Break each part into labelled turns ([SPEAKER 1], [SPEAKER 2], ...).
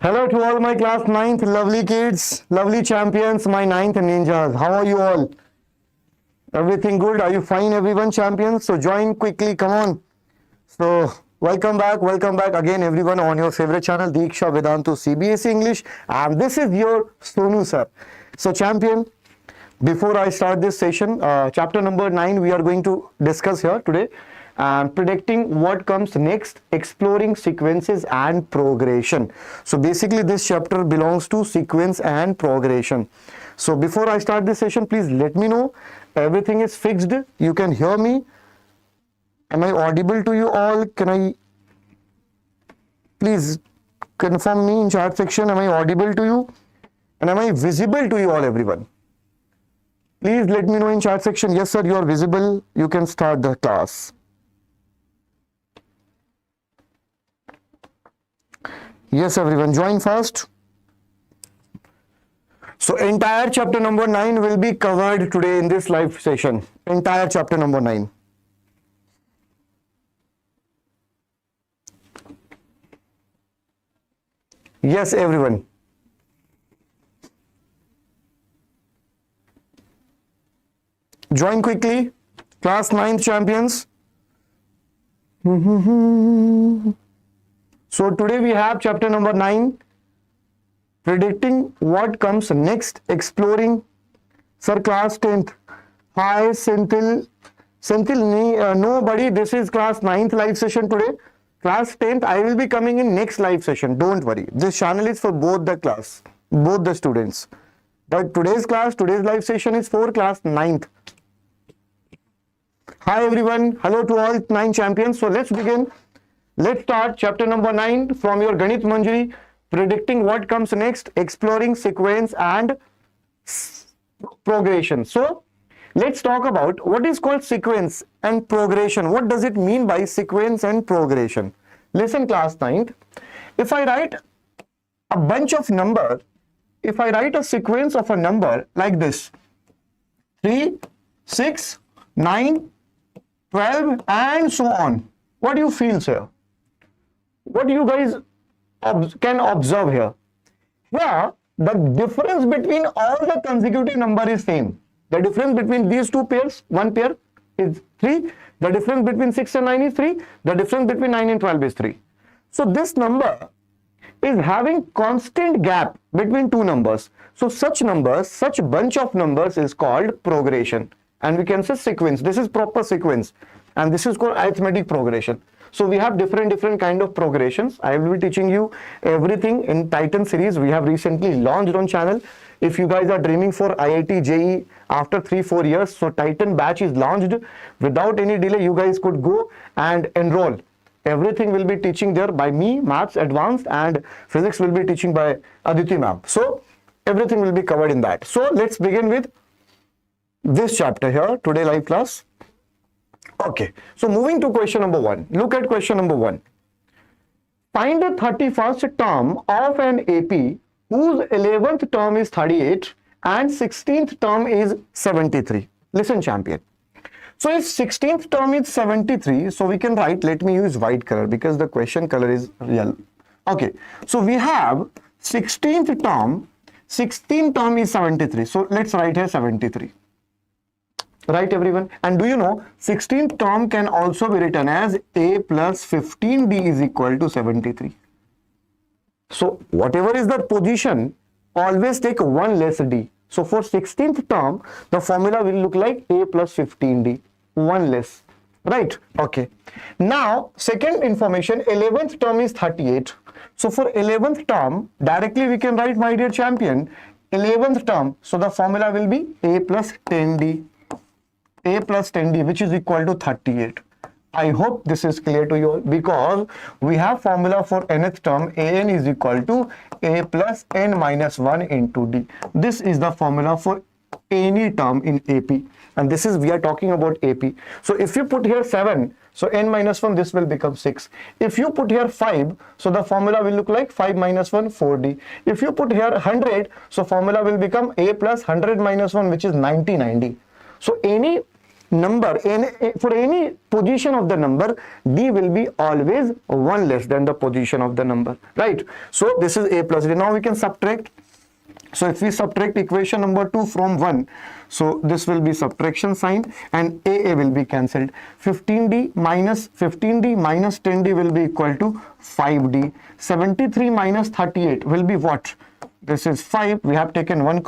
[SPEAKER 1] Hello to all my class 9th lovely kids, lovely champions, my 9th ninjas. How are you all? Everything good? Are you fine, everyone, champions? So join quickly, come on. So welcome back again, everyone, on your favorite channel, Diksha Vedantu CBSE English, and this is your Sonu sir. So champion, before I start this session, chapter number 9 we are going to discuss here today, and predicting what comes next, exploring sequences and progression. So basically this chapter belongs to sequence and progression. So before I start this session, please let me know everything is fixed, you can hear me. Am I audible to you all? Can I please confirm me in chat section? Am I audible to you? And am I visible to you all, everyone? Please let me know in chat section. Yes sir, you are visible. You can start the class. Yes everyone, join fast. So entire chapter number 9 will be covered today in this live session. Entire chapter number 9. Yes everyone. Join quickly, class 9th champions. So today we have chapter number 9, predicting what comes next, exploring. Sir, class 10th. Hi Senthil. Nobody, this is class 9th live session today. Class 10th, I will be coming in next live session. Don't worry. This channel is for both the class, both the students. But today's live session is for class 9th. Hi everyone. Hello to all 9 champions. So let's begin. Let's start chapter number 9 from your Ganit Manjari, predicting what comes next, exploring sequence and progression. So let's talk about what is called sequence and progression. What does it mean by sequence and progression? Listen class 9th. If I write a bunch of numbers, if I write a sequence of a number like this, 3, 6, 9, 12 and so on, what do you feel, sir? What you guys can observe here? Here, the difference between all the consecutive number is same. The difference between these two pairs, one pair is 3. The difference between 6 and 9 is 3. The difference between 9 and 12 is 3. So this number is having constant gap between two numbers. So such numbers, such bunch of numbers is called progression. And we can say sequence. This is proper sequence. And this is called arithmetic progression. So we have different kind of progressions. I will be teaching you everything in Titan series. We have recently launched on channel. If you guys are dreaming for IIT JEE after 3-4 years, so Titan batch is launched. Without any delay, you guys could go and enroll. Everything will be teaching there by me, maths advanced, and physics will be teaching by Aditi ma'am. So everything will be covered in that. So let's begin with this chapter here, today live class. Okay, so moving to question number 1. Look at question number 1. Find the 31st term of an AP whose 11th term is 38 and 16th term is 73. Listen, champion. So if 16th term is 73, so we can write, let me use white color because the question color is yellow. Okay, so we have 16th term is 73. So let's write here 73. Right everyone? And do you know 16th term can also be written as a plus 15d is equal to 73. So whatever is the position, always take one less d. So for 16th term, the formula will look like a plus 15d, one less. Right? Okay. Now second information, 11th term is 38. So for 11th term, directly we can write, my dear champion, 11th term. So the formula will be a plus 10d. A plus 10d, which is equal to 38. I hope this is clear to you all, because we have formula for nth term, an is equal to a plus n minus 1 into d. This is the formula for any term in AP, and this is, we are talking about AP. So if you put here 7, so n minus 1, this will become 6. If you put here 5, so the formula will look like 5 minus 1, 4d. If you put here 100, so formula will become a plus 100 minus 1, which is 90. So any number for any position of the number, d will be always 1 less than the position of the number, right? So this is a plus d. Now we can subtract. So if we subtract equation number 2 from 1, so this will be subtraction sign and a will be cancelled. 15d minus 10d will be equal to 5d. 73 minus 38 will be what? This is 5. We have taken one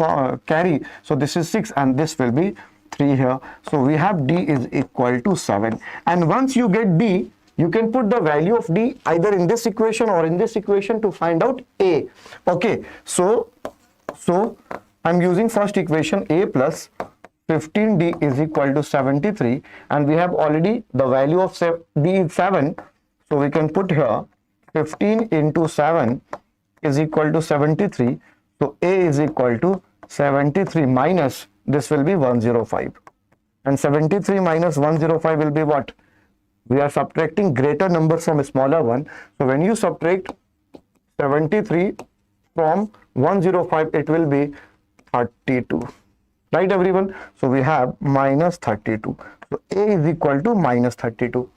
[SPEAKER 1] carry. So this is 6 and this will be 3 here. So we have d is equal to 7. And once you get d, you can put the value of d either in this equation or in this equation to find out a. Okay. So I'm using first equation, a plus 15d is equal to 73, and we have already the value of d is 7. So we can put here 15 into 7 is equal to 73. So a is equal to 73 minus this will be 105. And 73 minus 105 will be what? We are subtracting greater number from a smaller one. So when you subtract 73 from 105, it will be 32. Right, everyone? So we have minus 32. So a is equal to minus 32.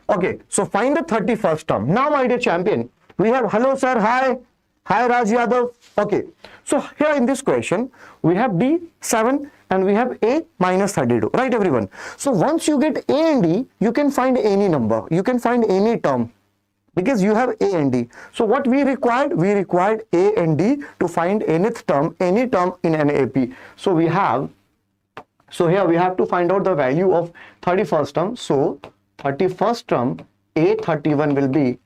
[SPEAKER 1] Okay, so find the 31st term. Now, my dear champion, we have hello sir, hi Raj Yadav. Okay, so here in this question, we have d 7 and we have a minus 32. Right, everyone? So once you get a and d, you can find any number. You can find any term, because you have a and d. So what we required? We required a and d to find any term in an AP. So here we have to find out the value of 31st term. So 31st term, a31 will be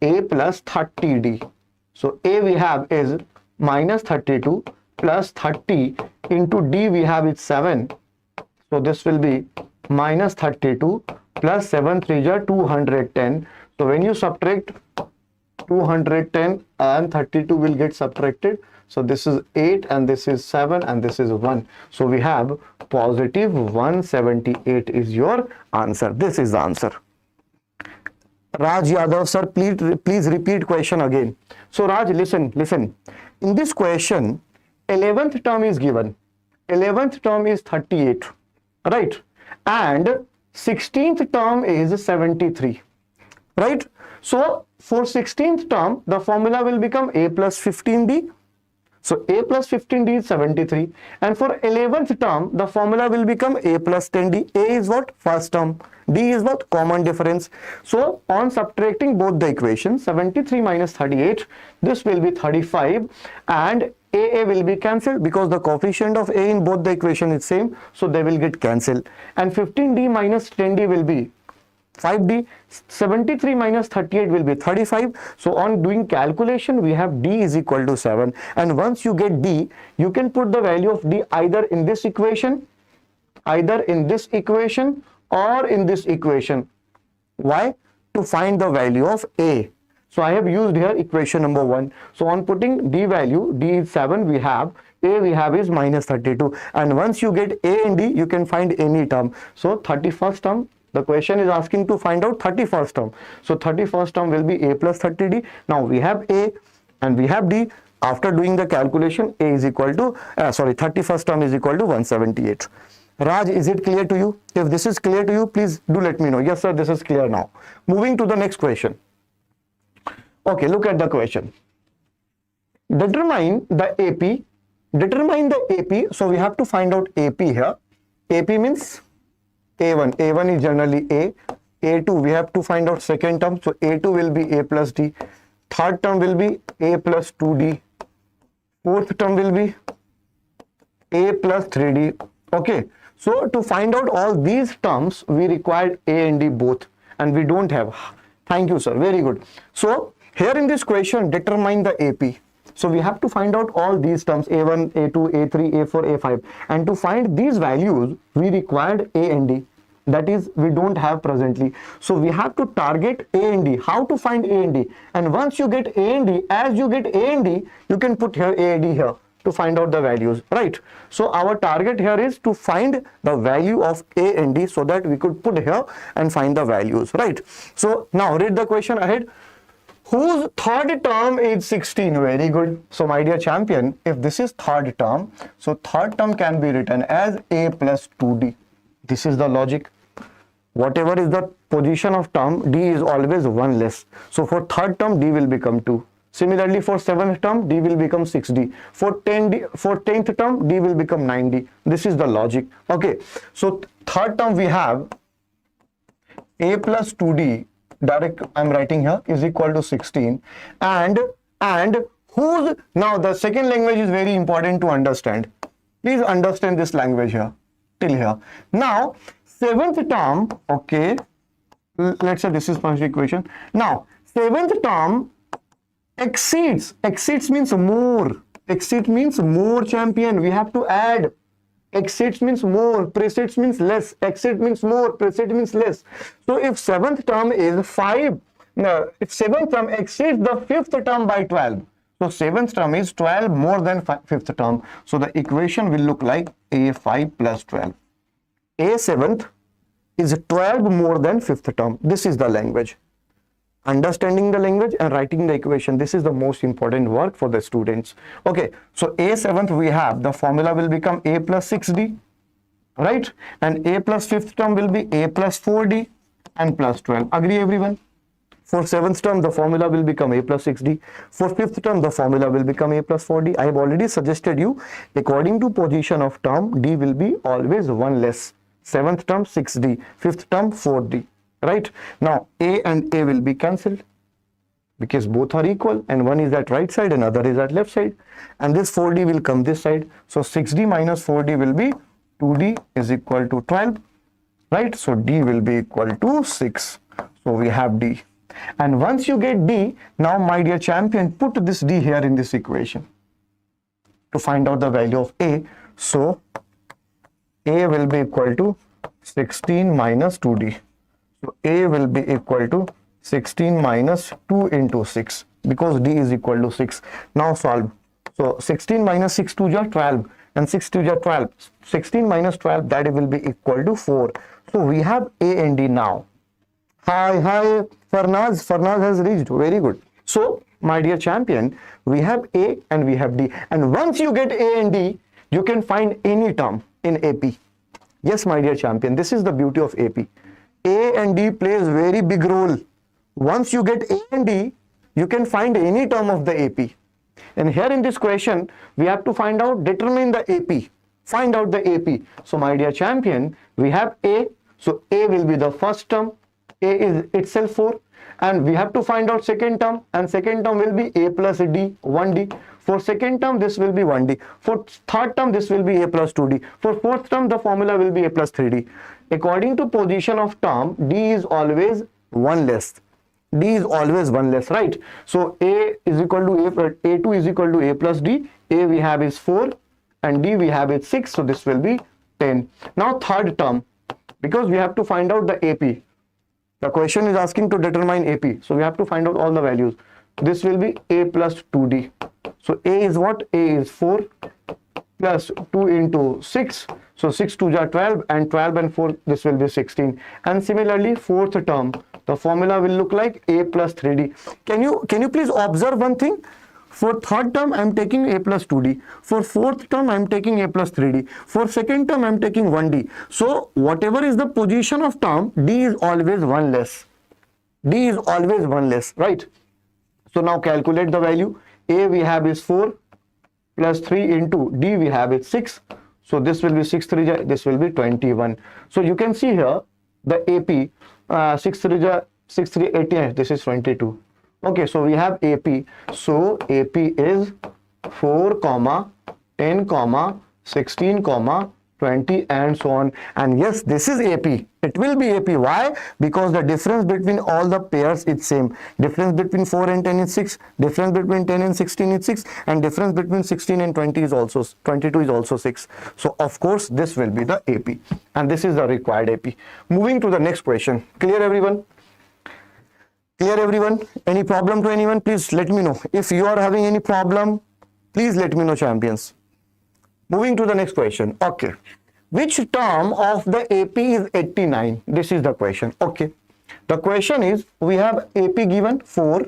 [SPEAKER 1] a plus 30d. So a we have is minus 32 plus 30 into d we have is 7. So this will be minus 32 plus 7 3 are 210. So when you subtract 210 and 32 will get subtracted. So this is 8 and this is 7 and this is 1. So we have positive 178 is your answer. This is the answer. Raj Yadav sir, please repeat question again. So Raj, listen. In this question, 11th term is given. 11th term is 38, right? And 16th term is 73. Right? So for 16th term, the formula will become a plus 15d. So a plus 15d is 73. And for 11th term, the formula will become a plus 10d. A is what? First term. D is what? Common difference. So on subtracting both the equations, 73 minus 38, this will be 35 and a will be cancelled because the coefficient of a in both the equation is same. So they will get cancelled. And 15d minus 10d will be 5d. 73 minus 38 will be 35. So on doing calculation, we have d is equal to 7. And once you get d, you can put the value of d either in this equation or in this equation. Why? To find the value of a. So I have used here equation number 1. So on putting d value, d is 7, we have is minus 32. And once you get a and d, you can find any term. So 31st term, the question is asking to find out 31st term. So 31st term will be a plus 30d. Now we have a and we have d. After doing the calculation, a is equal to, 31st term is equal to 178. Raj, is it clear to you? If this is clear to you, please do let me know. Yes, sir, this is clear now. Moving to the next question. Okay, look at the question. Determine the AP. So we have to find out AP here. AP means A1. A1 is generally A. A2, we have to find out second term. So A2 will be A plus D. Third term will be A plus 2D. Fourth term will be A plus 3D. Okay. So to find out all these terms, we required A and D both. And we don't have. Thank you, sir. Very good. So here in this question, determine the AP. So we have to find out all these terms, A1, A2, A3, A4, A5. And to find these values, we required A and D. That is, we don't have presently. So we have to target A and D. How to find A and D? And once you get A and D, as you get A and D, you can put here A and D here to find out the values, right? So our target here is to find the value of A and D so that we could put here and find the values, right? So now read the question ahead. Whose third term is 16? Very good. So my dear champion, if this is third term, so third term can be written as A plus 2D. This is the logic. Whatever is the position of term, D is always 1 less. So for third term, D will become 2. Similarly, for 7th term, D will become 6D. For 10th term, D will become 9D. This is the logic. Okay. So third term we have A plus 2D, direct I'm writing here, is equal to 16. And whose, now the second language is very important to understand. Please understand this language here, till here. Now, 7th term, okay, let's say this is first equation. Now, 7th term exceeds means more. Exceed means more, champion. We have to add. Exceeds means more, precedes means less. Exceed means more, precede means less. So if 7th term is 5, no, if 7th term exceeds the 5th term by 12, so 7th term is 12 more than 5th term. So the equation will look like A5 plus 12. A7th is 12 more than 5th term. This is the language. Understanding the language and writing the equation. This is the most important work for the students. Okay, so A7th we have, the formula will become A plus 6D, right? And A plus 5th term will be A plus 4D and plus 12. Agree everyone? For 7th term, the formula will become A plus 6D. For 5th term, the formula will become A plus 4D. I have already suggested you, according to position of term, D will be always 1 less. 7th term 6D, 5th term 4D, right? Now A and A will be cancelled because both are equal, and one is at right side and other is at left side, and this 4D will come this side. So 6D minus 4D will be 2D is equal to 12, right? So D will be equal to 6. So we have D. And once you get D, now my dear champion, put this D here in this equation to find out the value of A. So A will be equal to 16 minus 2D. So A will be equal to 16 minus 2 into 6 because D is equal to 6. Now solve. So 16 minus 6 to is 12 and 6 to is 12. 16 minus 12, that will be equal to 4. So we have A and D now. Hi, Farnaz has reached. Very good. So my dear champion, we have A and we have D. And once you get A and D, you can find any term in AP. Yes, my dear champion, this is the beauty of AP. A and D plays very big role. Once you get A and D, you can find any term of the AP. And here in this question, we have to find out, determine the AP. Find out the AP. So my dear champion, we have A. So A will be the first term. A is itself 4. And we have to find out second term. And second term will be A plus D, 1D. For second term, this will be 1D. For third term, this will be A plus 2D. For fourth term, the formula will be A plus 3D. According to position of term, D is always 1 less. D is always 1 less, right? So A is equal to A2 is equal to A plus D. A we have is 4 and D we have is 6. So this will be 10. Now third term, because we have to find out the AP. The question is asking to determine AP. So we have to find out all the values. This will be A plus 2D. So A is what? A is 4 plus 2 into 6. So 6 to is 12 and 12 and 4, this will be 16. And similarly, fourth term, the formula will look like A plus 3D. Can you please observe one thing? For third term, I am taking A plus 2D. For fourth term, I am taking A plus 3D. For second term, I am taking 1D. So whatever is the position of term, D is always 1 less. D is always 1 less, right? So now calculate the value. A we have is 4 plus 3 into D we have is 6. So this will be 6 3, this will be 21. So you can see here the AP 6 3 18, this is 22. Okay, so we have AP. So AP is 4 comma 10 comma 16 comma 20 and so on. And yes, this is AP. It will be AP. Why? Because the difference between all the pairs is same. Difference between 4 and 10 is 6. Difference between 10 and 16 is 6. And difference between 16 and 20 is also 22 is also 6. So of course this will be the AP. And this is the required AP. Moving to the next question. Clear everyone? Clear everyone? Any problem to anyone? Please let me know. If you are having any problem, please let me know, champions. Moving to the next question. Okay. Which term of the AP is 89? This is the question. Okay. The question is, we have AP given 4,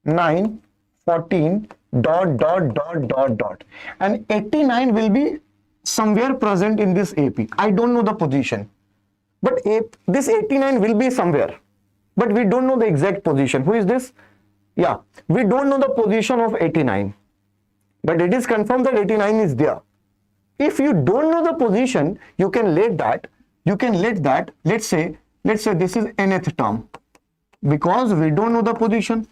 [SPEAKER 1] 9, 14, ... And 89 will be somewhere present in this AP. I don't know the position. But this 89 will be somewhere, but we don't know the exact position. Who is this? Yeah, we don't know the position of 89, but it is confirmed that 89 is there. If you don't know the position, you can let that, let's say this is nth term, because we don't know the position.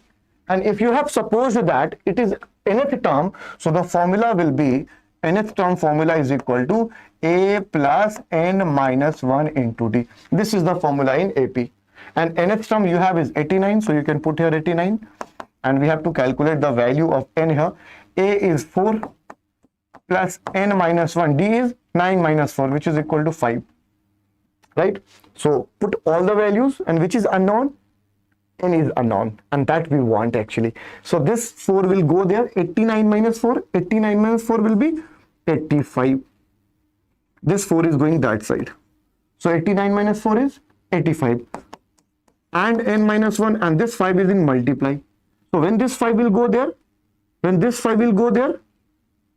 [SPEAKER 1] And if you have supposed that it is nth term, so the formula will be, nth term formula is equal to a plus n minus 1 into d. This is the formula in AP. And nth term you have is 89, so you can put here 89. And we have to calculate the value of n here. A is 4 plus n minus 1, d is 9 minus 4, which is equal to 5. Right? So put all the values, and which is unknown? N is unknown, and that we want actually. So this 4 will go there, 89 minus 4, 89 minus 4 will be 85. This 4 is going that side. So 89 minus 4 is 85. And n minus 1, and this 5 is in multiply. So when this 5 will go there,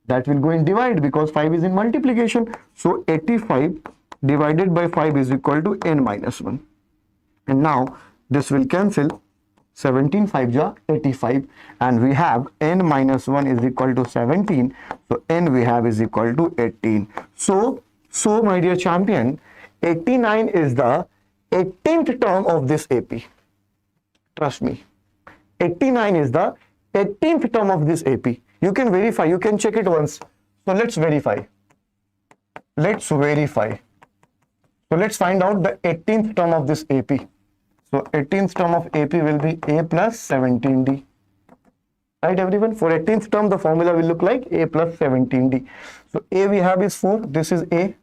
[SPEAKER 1] that will go in divide, because 5 is in multiplication. So 85 divided by 5 is equal to n minus 1. And now this will cancel. 17 5 ja 85, and we have n minus 1 is equal to 17. So n we have is equal to 18. So my dear champion, 89 is the 18th term of this AP. Trust me. 89 is the 18th term of this AP. You can verify, you can check it once. So let's verify. So let's find out the 18th term of this AP. So 18th term of AP will be a plus 17d. Right, everyone? For 18th term, the formula will look like a plus 17d. So a we have is 4. This is a,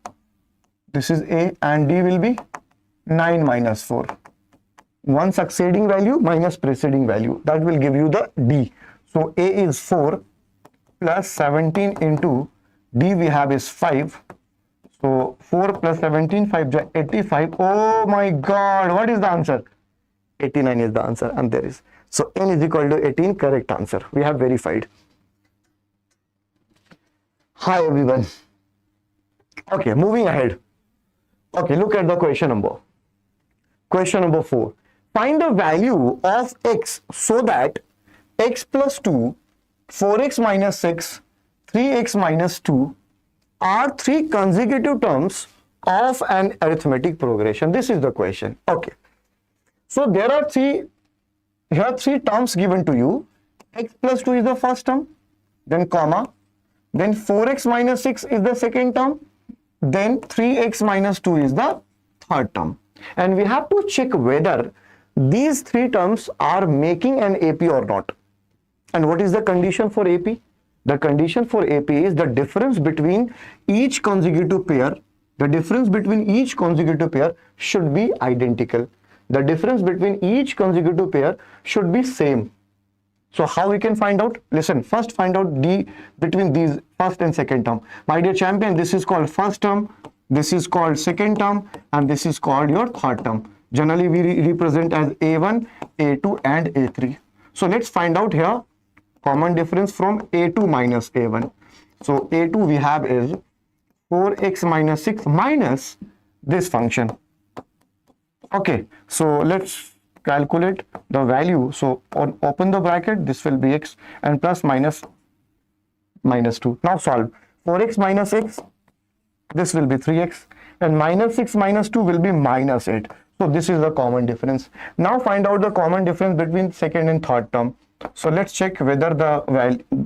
[SPEAKER 1] and d will be 9 minus 4. One succeeding value minus preceding value. That will give you the d. So a is 4 plus 17 into d we have is 5. So 4 plus 17, 5 is 85. Oh my God, what is the answer? 89 is the answer, and there is. So n is equal to 18, correct answer. We have verified. Hi everyone. Okay, moving ahead. Okay, look at the question number. Question number 4. Find the value of x so that x plus 2, 4x minus 6, 3x minus 2 are 3 consecutive terms of an arithmetic progression. This is the question. Okay. So there are three terms given to you. X plus 2 is the first term, then comma, then 4x minus 6 is the second term, then 3x minus 2 is the third term. And we have to check whether these 3 terms are making an AP or not. And what is the condition for AP? The condition for AP is the difference between each consecutive pair. The difference between each consecutive pair should be identical. The difference between each consecutive pair should be same. So how we can find out? Listen, first find out D between these first and second term. My dear champion, this is called first term, this is called second term, and this is called your third term. Generally, we represent as A1, A2 and A3. So let's find out here common difference from A2 minus A1. So A2 we have is 4x minus 6 minus this function. Okay, so let's calculate the value. So open the bracket, this will be x, and plus minus 2. Now solve. 4x minus x, this will be 3x, and minus 6 minus 2 will be minus 8. So this is the common difference. Now find out the common difference between second and third term. So let's check whether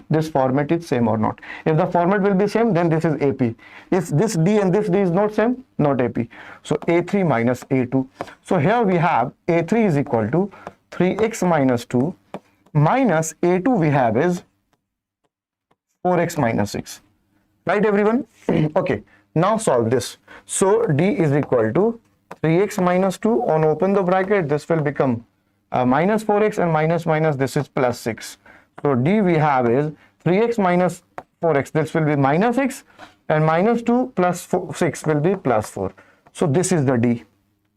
[SPEAKER 1] this format is same or not. If the format will be same, then this is AP. If this D and this D is not same, not AP. So A3 minus A2. So here we have A3 is equal to 3x minus 2 minus A2 we have is 4x minus 6. Right, everyone? Okay, now solve this. So D is equal to 3x minus 2 on open the bracket, this will become minus 4x, and minus this is plus 6. So D we have is 3x minus 4x, this will be minus 6, and minus 2 plus 6 will be plus 4. So this is the D.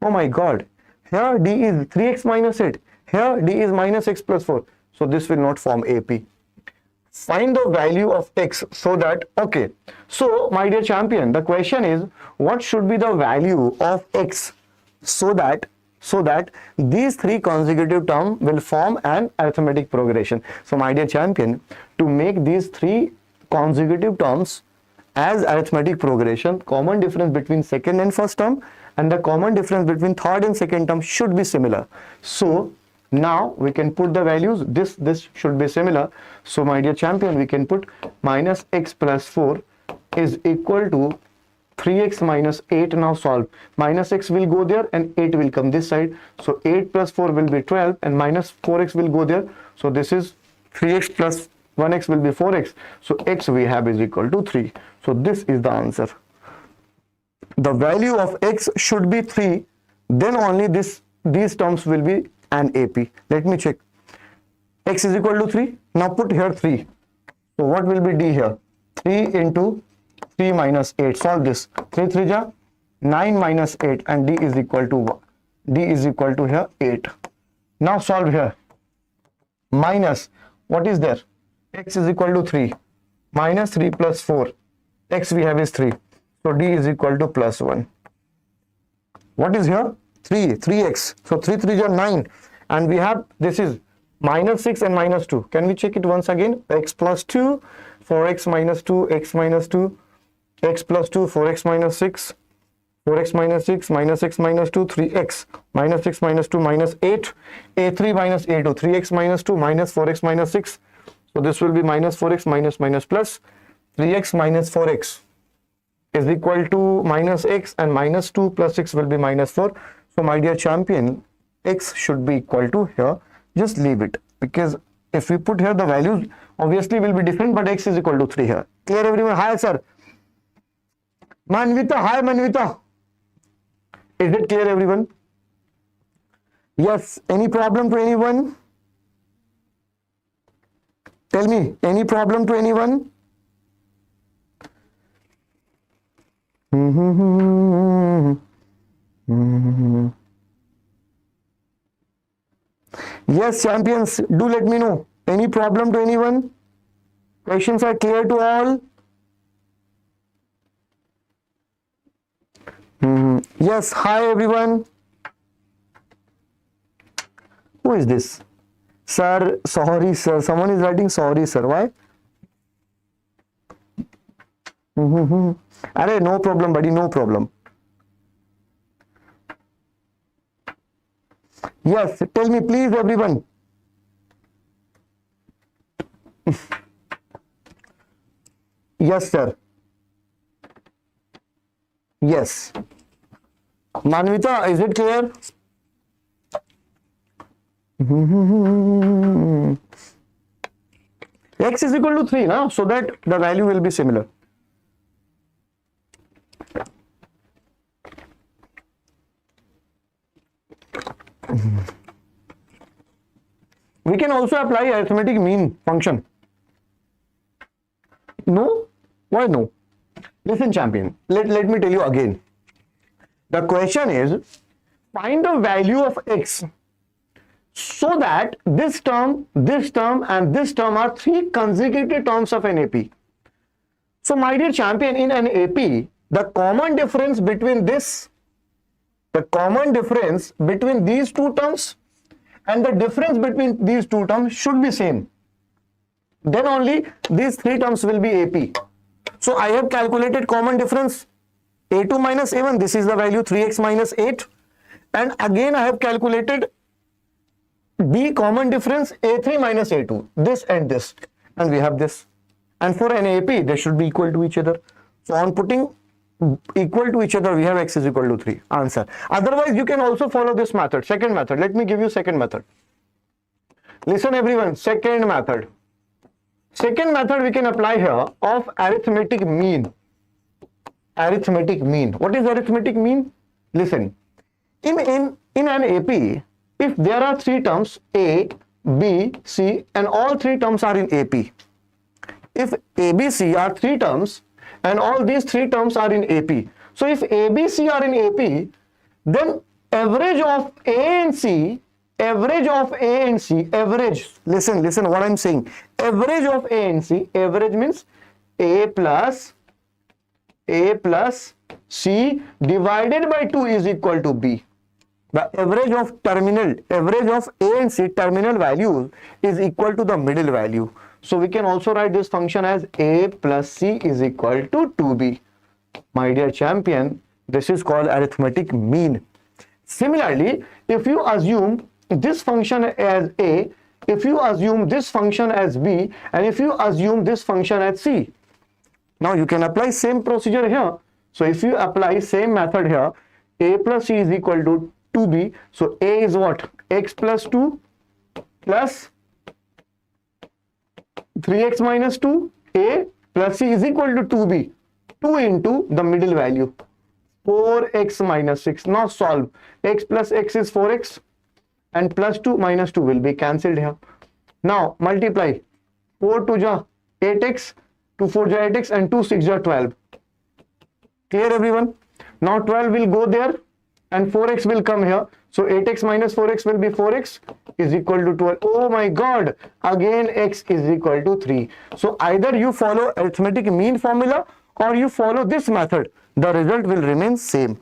[SPEAKER 1] Oh my God, here D is 3x minus 8, here D is minus x plus 4. So this will not form AP. Find the value of x so that, okay, so my dear champion, the question is what should be the value of x so that these three consecutive terms will form an arithmetic progression. So my dear champion, to make these three consecutive terms as arithmetic progression, common difference between second and first term and the common difference between third and second term should be similar. So now we can put the values, this should be similar. So my dear champion, we can put minus x plus 4 is equal to 3x minus 8. Now solve. Minus x will go there and 8 will come this side. So 8 plus 4 will be 12 and minus 4x will go there. So this is 3x plus 1x will be 4x. So x we have is equal to 3. So this is the answer. The value of x should be 3. Then only these terms will be an AP. Let me check. X is equal to 3. Now put here 3. So what will be D here? 3 into 3 minus 8. Solve this. 3 3 ja 9 minus 8 and D is equal to 1. D is equal to here 8. Now solve here. Minus, what is there? X is equal to 3. Minus 3 plus 4. X we have is 3. So D is equal to plus 1. What is here? 3x. So 3 3 ja 9. And we have, this is minus 6 and minus 2. Can we check it once again? X plus 2, 4x minus 2, x minus 2, x plus 2, 4x minus 6, 4x minus 6, minus x minus 2, 3x, minus 6 minus 2, minus 8, a3 minus a2, 3x minus 2, minus 4x minus 6. So this will be minus 4x minus plus 3x minus 4x is equal to minus x and minus 2 plus 6 will be minus 4. So my dear champion, x should be equal to here. Just leave it, because if we put here the values obviously will be different, but x is equal to 3 here. Clear everyone? Hi sir. Manvita, hi Manvita. Is it clear everyone? Yes. Any problem to anyone? Tell me, any problem to anyone? Yes, champions, do let me know. Any problem to anyone? Questions are clear to all? Yes, hi everyone. Who is this? Sir, sorry sir. Someone is writing sorry sir. Why? Arey, no problem buddy, no problem. Yes, tell me please everyone. Yes sir. Yes. Manvita, is it clear? X is equal to 3 now, so that the value will be similar. We can also apply arithmetic mean function. No? Why no? Listen champion, let me tell you again. The question is, find the value of x so that this term and this term are three consecutive terms of an AP. So my dear champion, in an AP, the common difference between these two terms and the difference between these two terms should be same. Then only these three terms will be AP. So I have calculated common difference a2 minus a1. This is the value 3x minus 8. And again I have calculated the common difference a3 minus a2. This and this. And we have this. And for an AP, they should be equal to each other. So on putting equal to each other, we have x is equal to 3. Answer. Otherwise, you can also follow this method. Second method. Let me give you second method. Listen everyone. Second method. Second method we can apply here of arithmetic mean. Arithmetic mean. What is arithmetic mean? Listen. In an AP, if there are three terms A, B, C and all three terms are in AP. If A, B, C are three terms and all these three terms are in AP. So if A, B, C are in AP, then average of A and C, average, listen what I'm saying. Average of A and C, average means A plus C divided by 2 is equal to B. the average of A and C terminal values is equal to the middle value. So we can also write this function as A plus C is equal to 2B. My dear champion, this is called arithmetic mean. Similarly, if you assume this function as A, if you assume this function as B, and if you assume this function as C, now you can apply same procedure here. So if you apply same method here, A plus C is equal to 2B. So A is what? X plus 2 plus 3x minus 2. A plus C is equal to 2B. 2 into the middle value, 4x minus 6. Now solve. X plus x is 4x and plus 2 minus 2 will be cancelled here. Now multiply. 4 to ja 8x, 2 4 ja 8x, and 2 6 ja 12. Clear everyone? Now 12 will go there and 4x will come here. So 8x minus 4x will be 4x is equal to 12. Oh my god, again x is equal to 3. So either you follow arithmetic mean formula or you follow this method. The result will remain same.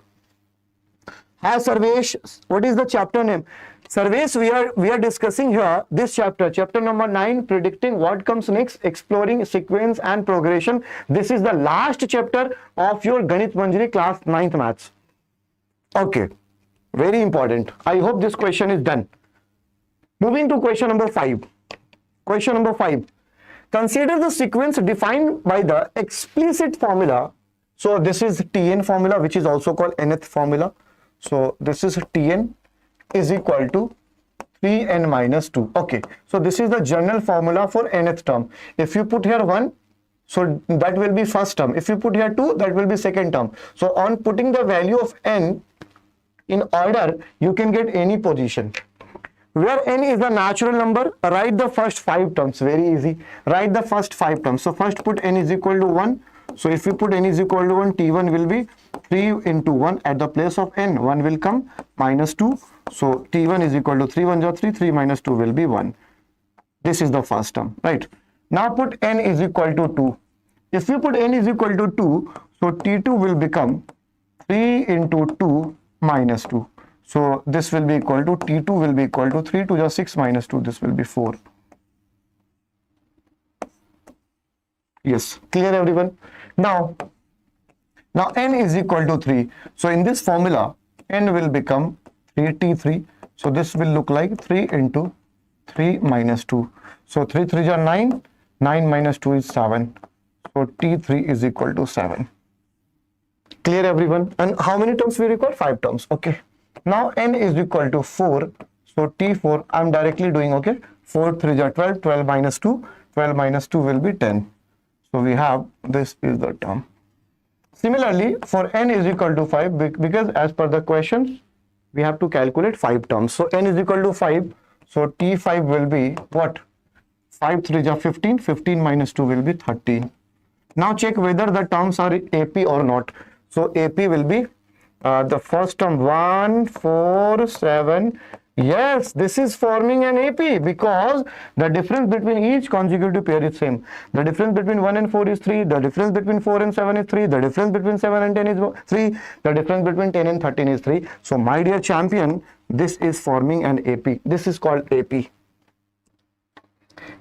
[SPEAKER 1] Hi Sarvesh, what is the chapter name? Sarvesh, we are discussing here this chapter number 9, predicting what comes next, exploring sequence and progression. This is the last chapter of your Ganit Manjari class 9th maths. Okay, very important. I hope this question is done. Moving to question number 5. Question number 5. Consider the sequence defined by the explicit formula. So this is Tn formula, which is also called nth formula. So this is Tn is equal to 3n minus 2. Okay, so this is the general formula for nth term. If you put here 1, so that will be first term. If you put here 2, that will be second term. So on putting the value of n in order, you can get any position. Where n is a natural number, write the first 5 terms. Very easy. Write the first 5 terms. So first put n is equal to 1. So if you put n is equal to 1, T1 will be 3 into 1 at the place of n. 1 will come minus 2. So T1 is equal to 3 1 ja 3, 3 minus 2 will be 1. This is the first term, right? Now put n is equal to 2. If you put n is equal to 2, so T2 will become 3 into 2 minus 2. So this will be equal to T2 will be equal to 3 to the 6 minus 2. This will be 4. Yes, clear everyone? Now n is equal to 3. So in this formula, n will become 3T3. So this will look like 3 into 3 minus 2. So 3 3 are 9. 9 minus 2 is 7. So T3 is equal to 7. Clear everyone? And how many terms we require? 5 terms. Okay. Now n is equal to 4. So T4 I'm directly doing, okay. 4 3 are 12. 12 minus 2. 12 minus 2 will be 10. So we have this is the term. Similarly, for n is equal to 5, because as per the questions, we have to calculate 5 terms. So n is equal to 5. So T5 will be what? 5 3 are 15. 15 minus 2 will be 13. Now check whether the terms are AP or not. So AP will be the first term 1 4 7. Yes, this is forming an AP because the difference between each consecutive pair is same. The difference between 1 and 4 is 3. The difference between 4 and 7 is 3. The difference between 7 and 10 is 3. The difference between 10 and 13 is 3. So my dear champion, this is forming an AP. This is called AP.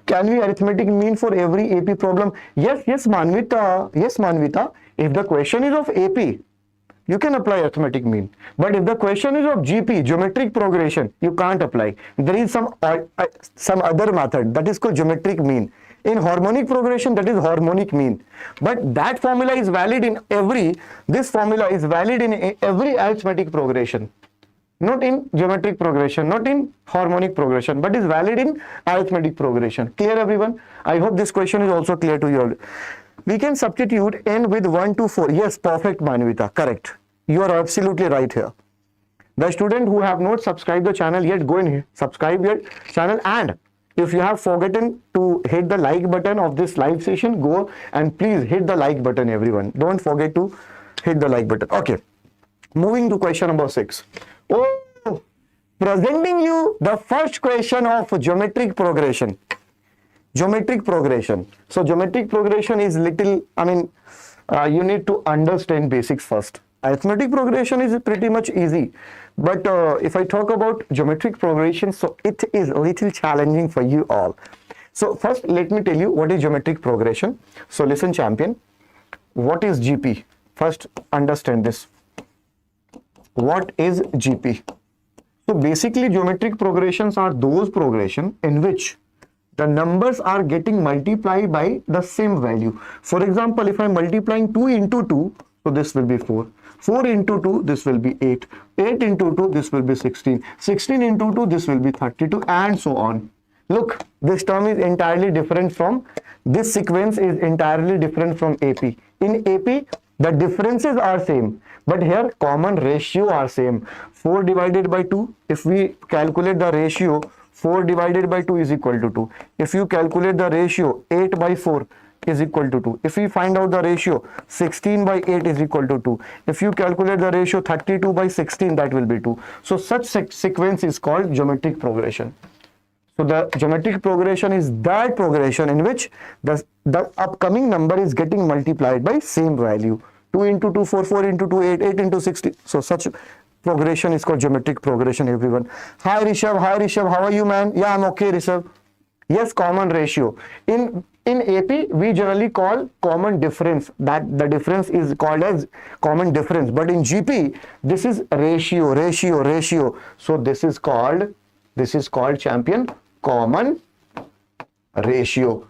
[SPEAKER 1] Can we arithmetic mean for every AP problem? Yes, Manvita. Yes, Manvita. If the question is of AP, you can apply arithmetic mean. But if the question is of GP, geometric progression, you can't apply. There is some other method that is called geometric mean. In harmonic progression, that is harmonic mean. But that formula is valid in this formula is valid in every arithmetic progression. Not in geometric progression, not in harmonic progression, but is valid in arithmetic progression. Clear everyone? I hope this question is also clear to you all. We can substitute n with 1 to 4. Yes, perfect Manvita, correct. You are absolutely right here. The student who have not subscribed the channel yet, go and subscribe your channel. And if you have forgotten to hit the like button of this live session, go and please hit the like button everyone. Don't forget to hit the like button. Okay, moving to question number 6. Oh, presenting you the first question of geometric progression. Geometric progression. So geometric progression is little, you need to understand basics first. Arithmetic progression is pretty much easy, but if I talk about geometric progression, so it is a little challenging for you all. So first, let me tell you what is geometric progression. So listen, champion, what is GP? First, understand this. What is GP? So basically, geometric progressions are those progressions in which the numbers are getting multiplied by the same value. For example, if I am multiplying 2 into 2, so this will be 4. 4 into 2, this will be 8. 8 into 2, this will be 16. 16 into 2, this will be 32, and so on. Look, this term is entirely different from, this sequence is entirely different from AP. In AP, the differences are same, but here common ratio are same. 4 divided by 2, if we calculate the ratio, 4 divided by 2 is equal to 2. If you calculate the ratio, 8 by 4 is equal to 2. If we find out the ratio, 16 by 8 is equal to 2. If you calculate the ratio, 32 by 16, that will be 2. So such sequence is called geometric progression. So the geometric progression is that progression in which the upcoming number is getting multiplied by same value. 2 into 2, 4, 4 into 2, 8, 8 into 16. So such progression is called geometric progression, everyone. Hi Rishabh, how are you, man? Yeah, I'm okay, Rishabh. Yes, common ratio. In AP, we generally call common difference. That the difference is called as common difference. But in GP, this is ratio. So this is called champion common ratio,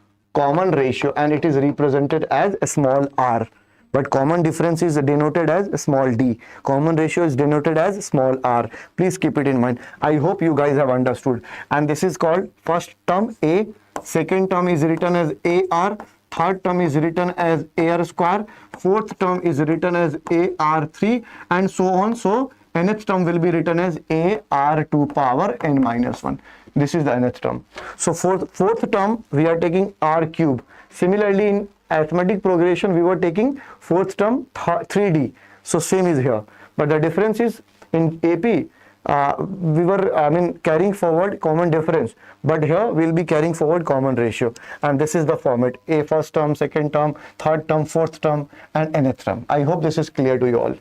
[SPEAKER 1] and it is represented as a small r. But common difference is denoted as a small d. Common ratio is denoted as small r. Please keep it in mind. I hope you guys have understood. And this is called first term A, second term is written as AR, third term is written as AR square, fourth term is written as AR3, and so on. So nth term will be written as AR2 power n minus 1. This is the nth term. So fourth term we are taking r cube. Similarly, in arithmetic progression we were taking fourth term 3d. So same is here, but the difference is in AP we were carrying forward common difference, but here we'll be carrying forward common ratio, and this is the format: A first term, second term, third term, fourth term, and nth term. I hope this is clear to you all.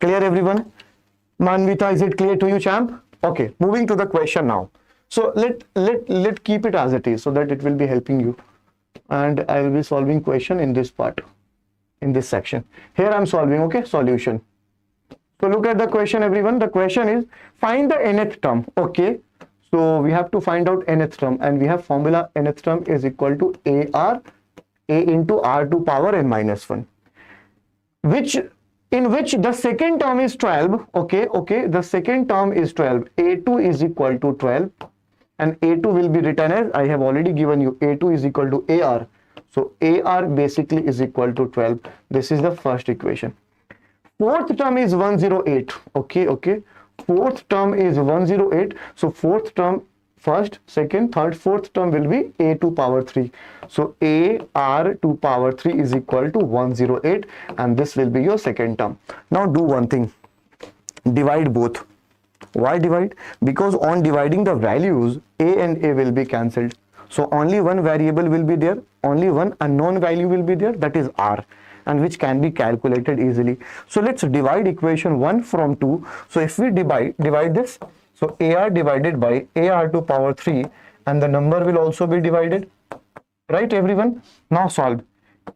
[SPEAKER 1] Clear, everyone? Manvita, is it clear to you, champ? Okay, moving to the question now. So let keep it as it is so that it will be helping you, and I will be solving question in this part, in this section. Here I'm solving, okay, solution. So look at the question, everyone. The question is find the nth term. Okay, so we have to find out nth term, and we have formula nth term is equal to A into r to power n minus 1, in which the second term is 12. Okay, the second term is 12. A2 is equal to 12, and A2 will be written as, I have already given you, A2 is equal to AR. So AR basically is equal to 12. This is the first equation. Fourth term is 108. Okay, fourth term is 108. So fourth term, first, second, third, fourth term will be A2 power 3. So AR2 power 3 is equal to 108, and this will be your second term. Now do one thing, divide both. Why divide? Because on dividing the values, A and A will be cancelled. So only one variable will be there, only one unknown value will be there, that is R, and which can be calculated easily. So let's divide equation 1 from 2. So if we divide this, so AR divided by AR2 power 3, and the number will also be divided, right, everyone? Now solve.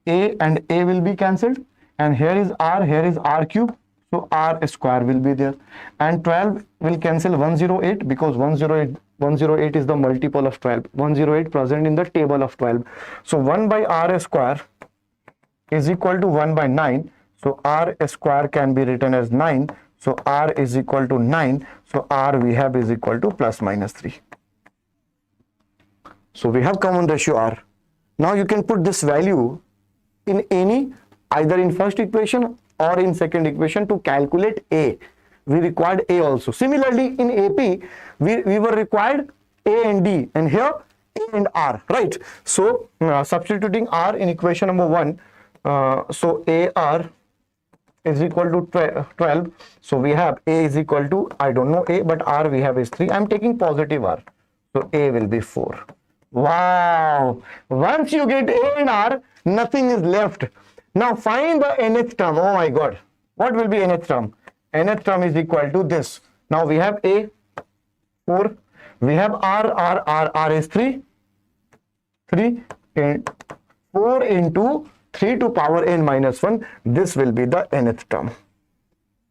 [SPEAKER 1] A and A will be cancelled, and here is R cube, so R square will be there, and 12 will cancel 108 because 108 is the multiple of 12. 108 present in the table of 12. So 1 by R square is equal to 1 by 9. So R square can be written as 9. So R is equal to 9. So R we have is equal to plus minus 3. So we have common ratio R. Now you can put this value in any, either in first equation or in second equation to calculate A. We required A also. Similarly, in AP, we were required A and D, and here A and R, right? So substituting R in equation number 1, so AR is equal to 12. So we have A is equal to, I don't know A, but R we have is 3. I'm taking positive R. So A will be 4. Wow! Once you get A and R, nothing is left. Now find the nth term. Oh my God. What will be nth term? Nth term is equal to this. Now we have A, 4. We have R is 3. 3 and 4 into 3 to power n minus 1. This will be the nth term.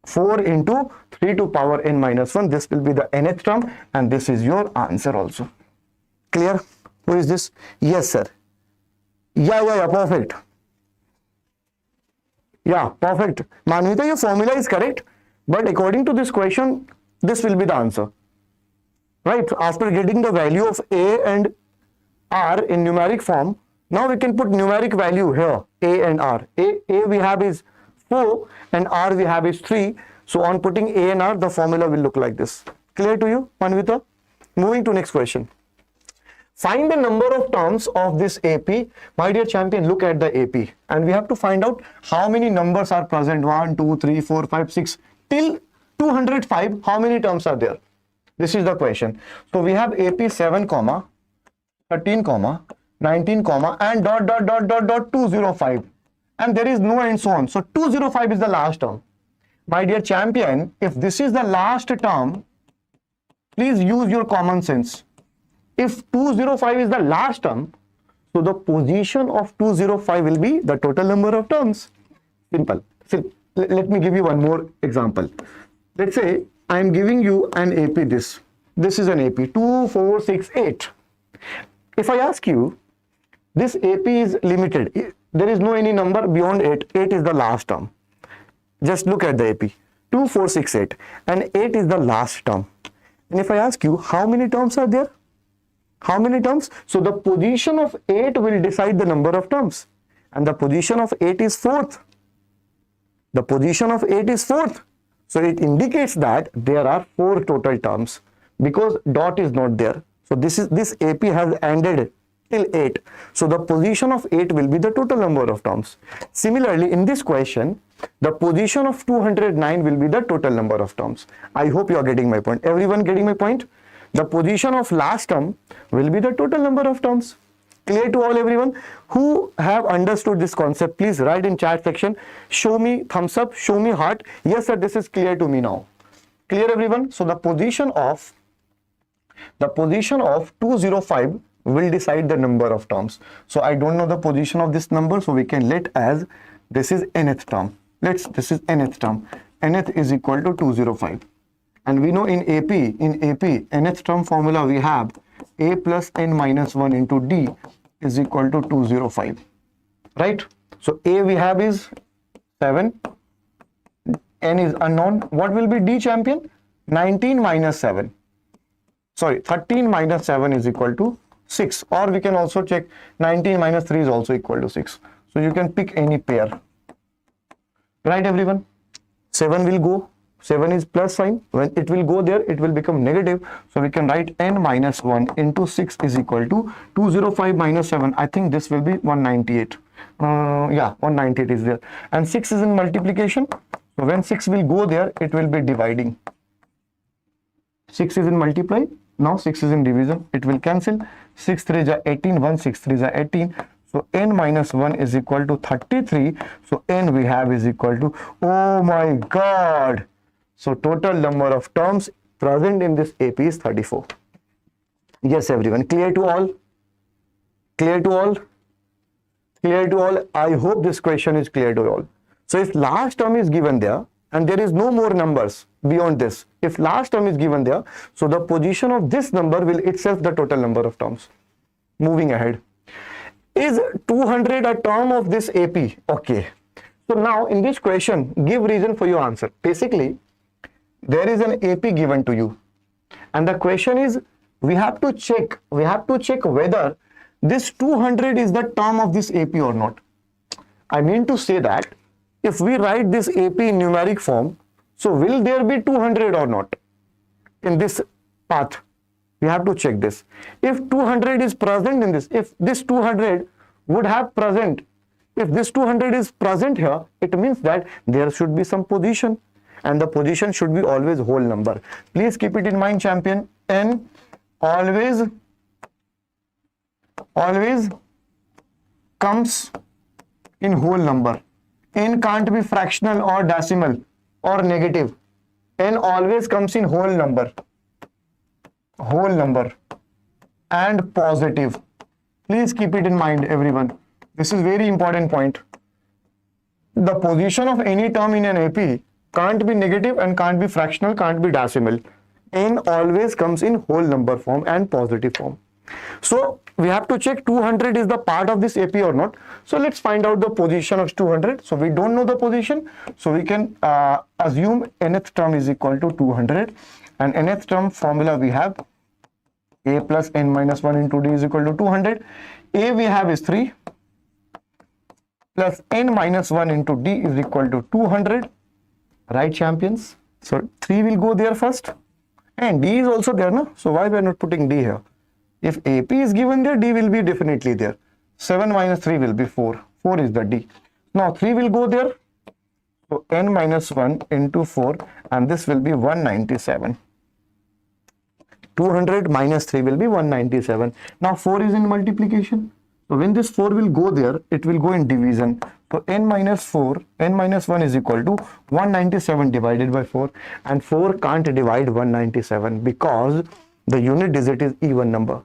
[SPEAKER 1] 4 into 3 to power n minus 1. This will be the nth term, and this is your answer also. Clear? Who is this? Yes, sir. Yeah, perfect. Yeah, perfect. Manvita, your formula is correct, but according to this question, this will be the answer. Right? After getting the value of A and R in numeric form, now we can put numeric value here, A and R. A we have is 4 and R we have is 3. So on putting A and R, the formula will look like this. Clear to you, Manvita? Moving to next question. Find the number of terms of this AP. My dear champion, look at the AP. And we have to find out how many numbers are present. 1, 2, 3, 4, 5, 6. Till 205, how many terms are there? This is the question. So we have AP 7, 13, 19, and ... 205. And there is no and so on. So 205 is the last term. My dear champion, if this is the last term, please use your common sense. If 205 is the last term, so the position of 205 will be the total number of terms. Simple. Let me give you one more example. Let's say I am giving you an AP this. This is an AP 2, 4, 6, 8. If I ask you, this AP is limited. There is no any number beyond 8. 8 is the last term. Just look at the AP. 2, 4, 6, 8. And 8 is the last term. And if I ask you, how many terms are there? How many terms? So the position of 8 will decide the number of terms. And the position of 8 is 4th. The position of 8 is 4th. So it indicates that there are 4 total terms because dot is not there. So this AP has ended till 8. So the position of 8 will be the total number of terms. Similarly, in this question, the position of 209 will be the total number of terms. I hope you are getting my point. Everyone getting my point? The position of last term will be the total number of terms. Clear to all, everyone? Who have understood this concept, please write in chat section. Show me thumbs up, show me heart. Yes, sir, this is clear to me now. Clear, everyone? So the position of 205 will decide the number of terms. So I don't know the position of this number, so we can let as this is nth term. This is nth term. Nth is equal to 205. And we know in AP, nth term formula we have A plus n minus 1 into D is equal to 205. Right? So A we have is 7. N is unknown. What will be D, champion? 19 minus 7. Sorry, 13 minus 7 is equal to 6. Or we can also check 19 minus 3 is also equal to 6. So you can pick any pair. Right, everyone? 7 will go. 7 is plus sign. When it will go there, it will become negative. So we can write n minus 1 into 6 is equal to 205 minus 7. I think this will be 198. Yeah, 198 is there. And 6 is in multiplication. So when 6 will go there, it will be dividing. 6 is in multiply. Now 6 is in division. It will cancel. 6 3 is 18. 1 6 3 is 18. So n minus 1 is equal to 33. So n we have is equal to, oh my God. So total number of terms present in this AP is 34. Yes, everyone. Clear to all? Clear to all? Clear to all? I hope this question is clear to all. So if last term is given there and there is no more numbers beyond this, if last term is given there, so the position of this number will itself the total number of terms. Moving ahead. Is 200 a term of this AP? Okay. So now in this question, give reason for your answer. Basically, there is an AP given to you. And the question is, we have to check whether this 200 is the term of this AP or not. I mean to say that if we write this AP in numeric form, so will there be 200 or not in this path? We have to check this. If 200 is present in this, if this 200 would have present, if this 200 is present here, it means that there should be some position, and the position should be always whole number. Please keep it in mind, champion. N always comes in whole number. N can't be fractional or decimal or negative. N always comes in whole number and positive. Please keep it in mind, everyone. This is very important point. The position of any term in an AP can't be negative and can't be fractional, can't be decimal. N always comes in whole number form and positive form. So we have to check 200 is the part of this AP or not. So let's find out the position of 200. So we don't know the position. So we can assume nth term is equal to 200. And nth term formula we have a plus n minus 1 into d is equal to 200. A we have is 3 plus n minus 1 into d is equal to 200. Right, champions? So 3 will go there first. And d is also there, no? So why we are not putting d here? If AP is given there, d will be definitely there. 7 minus 3 will be 4. 4 is the d. Now 3 will go there. So n minus 1 into 4, and this will be 197. 200 minus 3 will be 197. Now 4 is in multiplication. So when this 4 will go there, it will go in division. So n minus 1 is equal to 197 divided by 4. And 4 can't divide 197 because the unit digit is even number.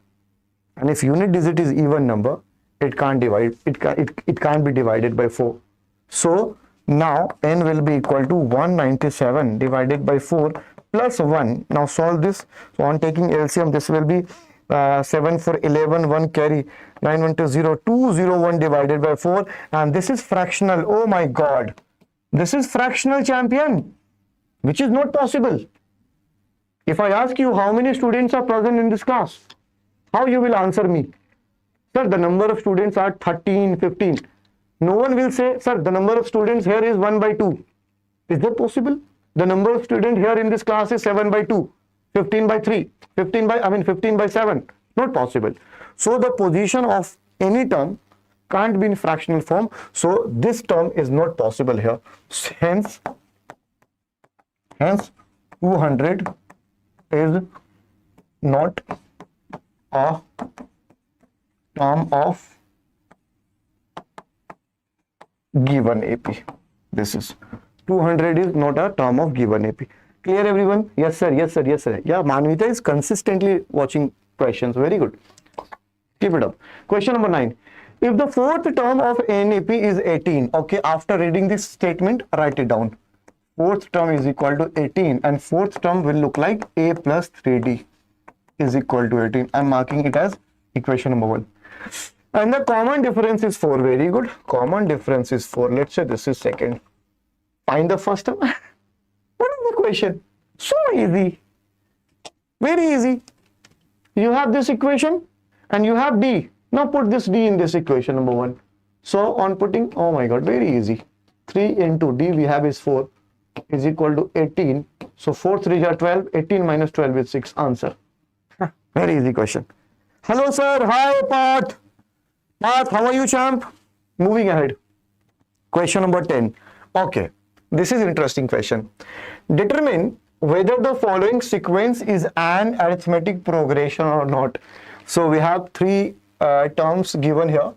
[SPEAKER 1] And if unit digit is even number, it can't divide, it can't be divided by 4. So now n will be equal to 197 divided by 4 plus 1. Now solve this. So on taking LCM, this will be 7 for 11, 1 carry, 9 1 to 0, 201 divided by 4, and this is fractional. Oh my god, this is fractional, champion, which is not possible. If I ask you how many students are present in this class, how you will answer me? Sir, the number of students are 13, 15. No one will say, sir, the number of students here is 1 by 2. Is that possible? The number of students here in this class is 7 by 2, 15 by 3, 15 by 7. Not possible. So the position of any term can't be in fractional form. So this term is not possible here. Hence 200 is not a term of given AP. This is 200 is not a term of given AP. Clear, everyone? Yes sir, yes sir, yes sir. Yeah, Manvita is consistently watching questions. Very good. Keep it up. Question number 9. If the fourth term of NAP is 18, okay, after reading this statement, write it down. Fourth term is equal to 18 and fourth term will look like a plus 3d is equal to 18. I'm marking it as equation number 1. And the common difference is 4. Very good. Common difference is 4. Let's say this is second. Find the first term. What is the question? So easy. Very easy. You have this equation and you have d. Now put this d in this equation number 1. So on putting, oh my god, very easy. 3 into d we have is 4 is equal to 18. So 4 3s are 12. 18 minus 12 is 6. Answer. Very easy question. Hello sir. Hi Path. Path, how are you, champ? Moving ahead. Question number 10. Okay. This is interesting question. Determine whether the following sequence is an arithmetic progression or not. So we have 3 terms given here.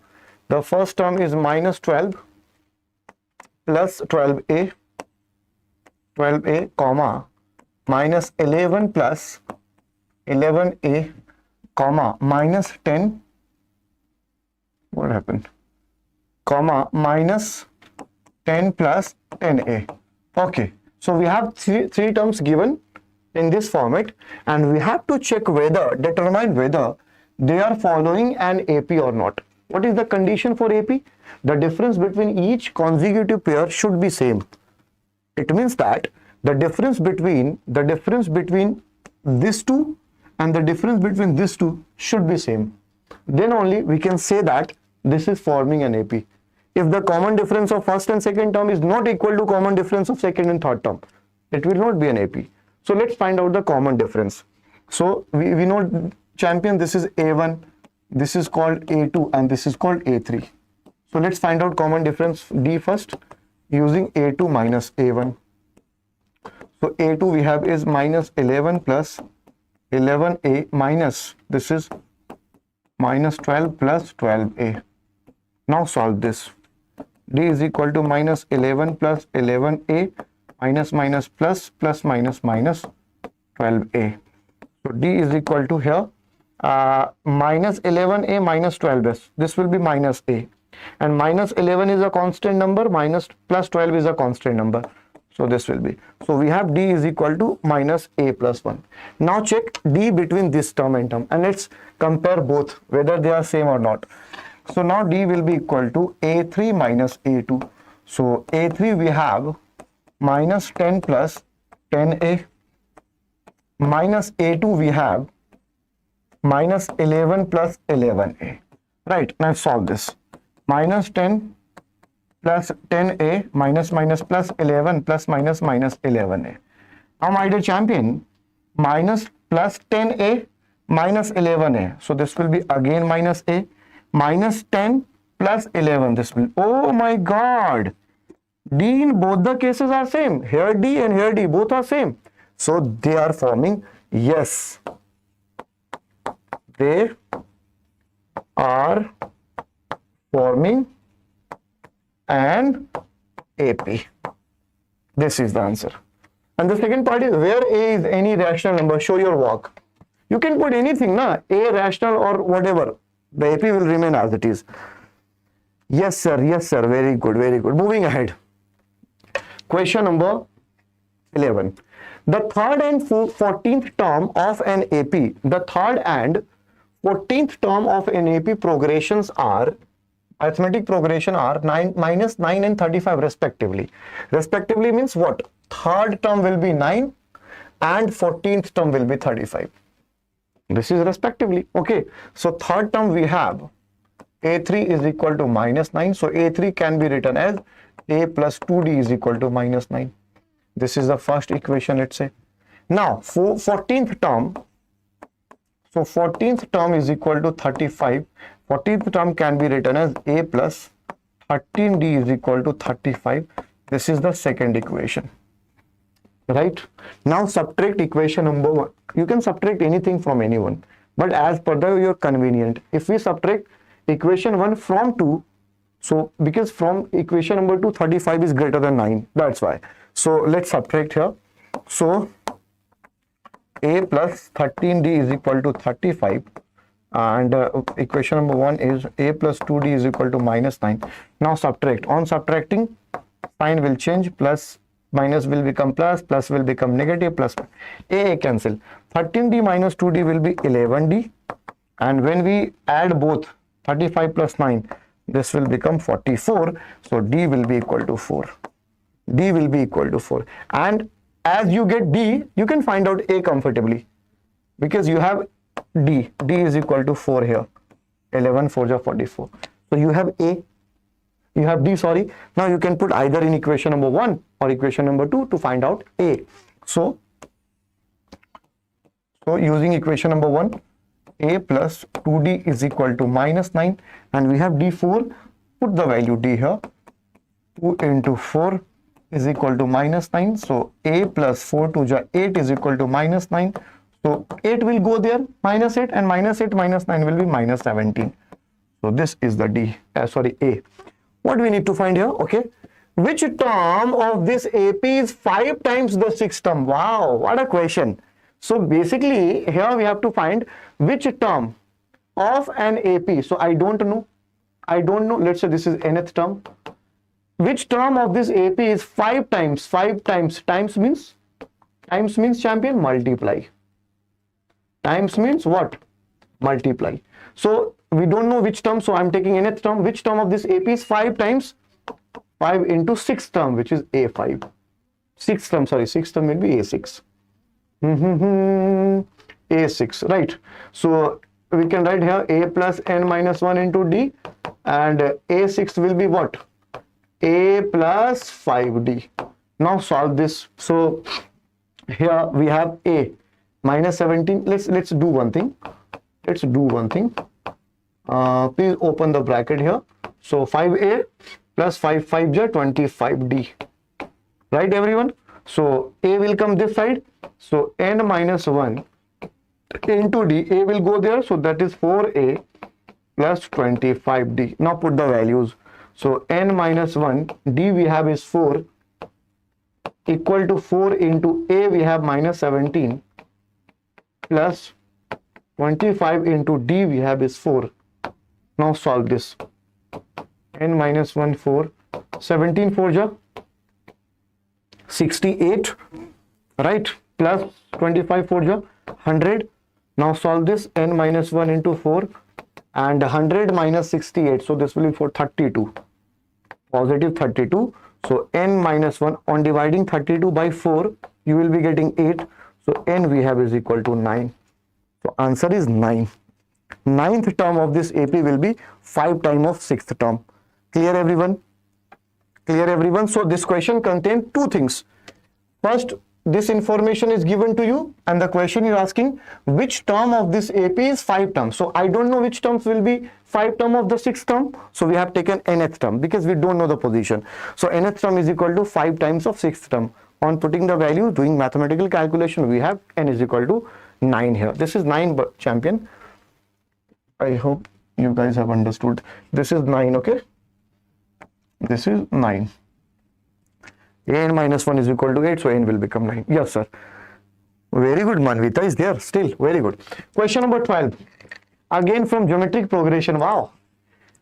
[SPEAKER 1] The first term is minus 12 plus 12a, comma, minus 11 plus 11a, comma, minus 10. What happened? Comma, minus 10 plus 10a. Okay. So we have three terms given in this format and we have to check whether, determine whether they are following an AP or not. What is the condition for AP? The difference between each consecutive pair should be same. It means that the difference between these two and the difference between these two should be same. Then only we can say that this is forming an AP. If the common difference of first and second term is not equal to common difference of second and third term, it will not be an AP. So let's find out the common difference. So we know, champion, this is A1, this is called A2 and this is called A3. So let's find out common difference D first using A2 minus A1. So A2 we have is minus 11 plus 11a minus, this is minus 12 plus 12a. Now solve this. D is equal to minus 11 plus 11a minus minus plus plus minus minus 12a. So D is equal to here minus 11a minus 12s. This will be minus a, and minus 11 is a constant number, minus plus 12 is a constant number. So this will be, so we have D is equal to minus a plus 1. Now check D between this term and term, and let's compare both whether they are same or not. So now D will be equal to a3 minus a2. So a3 we have minus 10 plus 10a, minus a2 we have minus 11 plus 11a. Right, now solve this. Minus 10 plus 10a minus minus plus 11 plus minus minus 11a. Now my dear champion, minus plus 10a minus 11a. So this will be again minus a, minus 10 plus 11. This will, oh my God, D in both the cases are same. Here D and here D both are same. So they are forming, yes, they are forming an AP. This is the answer. And the second part is, where A is any rational number, show your work. You can put anything, na? A rational or whatever. The AP will remain as it is. Yes, sir. Yes, sir. Very good. Very good. Moving ahead. Question number 11. The third and 14th term of an AP, the third and 14th term of an AP progressions are, arithmetic progression are minus 9 and 35 respectively. Respectively means what? Third term will be 9 and 14th term will be 35. This is respectively. Okay. So third term we have a3 is equal to minus 9. So a3 can be written as a plus 2d is equal to minus 9. This is the first equation, let's say. Now for 14th term, so 14th term is equal to 35. 14th term can be written as a plus 13d is equal to 35. This is the second equation. Right? Now subtract equation number 1. You can subtract anything from anyone, but as per your convenient. If we subtract equation 1 from 2, so because from equation number 2, 35 is greater than 9. That's why. So let's subtract here. So a plus 13d is equal to 35, and equation number 1 is a plus 2d is equal to minus 9. Now subtract. On subtracting, sign will change, plus minus will become plus, plus will become negative, plus a cancel. 13d minus 2d will be 11d, and when we add both 35 plus 9, this will become 44. So d will be equal to 4. D will be equal to 4. And as you get D, you can find out A comfortably, because you have D. D is equal to 4 here. 11 4 is 44. So you have A. You have D, sorry. Now you can put either in equation number 1 or equation number 2 to find out A. So using equation number 1, A plus 2D is equal to minus 9, and we have D4. Put the value D here. 2 into 4 is equal to minus 9. So a plus 4 to 8 is equal to minus 9. So 8 will go there, minus 8, and minus 8 minus 9 will be minus 17. So this is the A. What we need to find here? Okay. Which term of this AP is 5 times the 6th term? Wow, what a question. So basically here we have to find which term of an AP. So I don't know. Let's say this is nth term. Which term of this AP is 5 times? 5 times. Times means champion, multiply. Times means what? Multiply. So we don't know which term, so I'm taking nth term. Which term of this AP is 5 times 5 into 6th term, which is A5. 6th term, sorry, 6th term will be A6. A6, right? So we can write here A plus n minus 1 into D, and A6 will be what? A plus 5D. Now solve this. So here we have A minus 17. Let's do one thing. Please open the bracket here. So 5A plus 5 5 ja 25D. Right, everyone? So A will come this side. So n minus 1 into D. A will go there. So that is 4A plus 25D. Now put the values. So n minus 1, d we have is 4, equal to 4 into a we have minus 17, plus 25 into d we have is 4. Now solve this. N minus 1, 4, 17 4 ja 68, right? Plus 25 4 ja 100. Now solve this. N minus 1 into 4 and 100 minus 68. So this will be for 32. Positive 32. So n minus 1 on dividing 32 by 4, you will be getting 8. So n we have is equal to 9. So answer is 9. Ninth term of this AP will be 5 times of sixth term. Clear everyone? Clear everyone? So this question contains two things. First, this information is given to you and the question you're asking which term of this AP is 5 terms. So I don't know which terms will be 5 term of the sixth term. So we have taken nth term because we don't know the position. So nth term is equal to 5 times of sixth term. On putting the value, doing mathematical calculation, we have n is equal to 9 here. This is 9 champion. I hope you guys have understood. This is 9, okay? This is 9. n minus 1 is equal to 8, so n will become 9. Yes, sir. Very good. Manvita is there still. Very good. Question number 12. Again from geometric progression. Wow.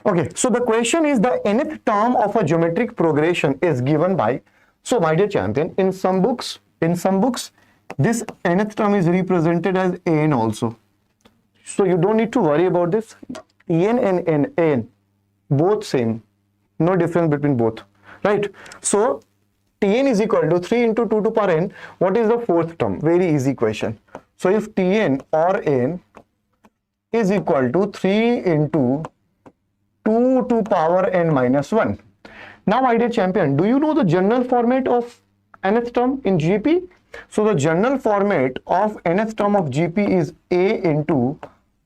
[SPEAKER 1] Okay, so the question is the nth term of a geometric progression is given by. So my dear champion, in some books, this nth term is represented as n also. So you don't need to worry about this. En and n, both same. No difference between both. Right? So Tn is equal to 3 into 2 to power n. What is the fourth term? Very easy question. So if Tn or n is equal to 3 into 2 to power n minus 1. Now, my dear champion, do you know the general format of nth term in GP? So the general format of nth term of GP is a into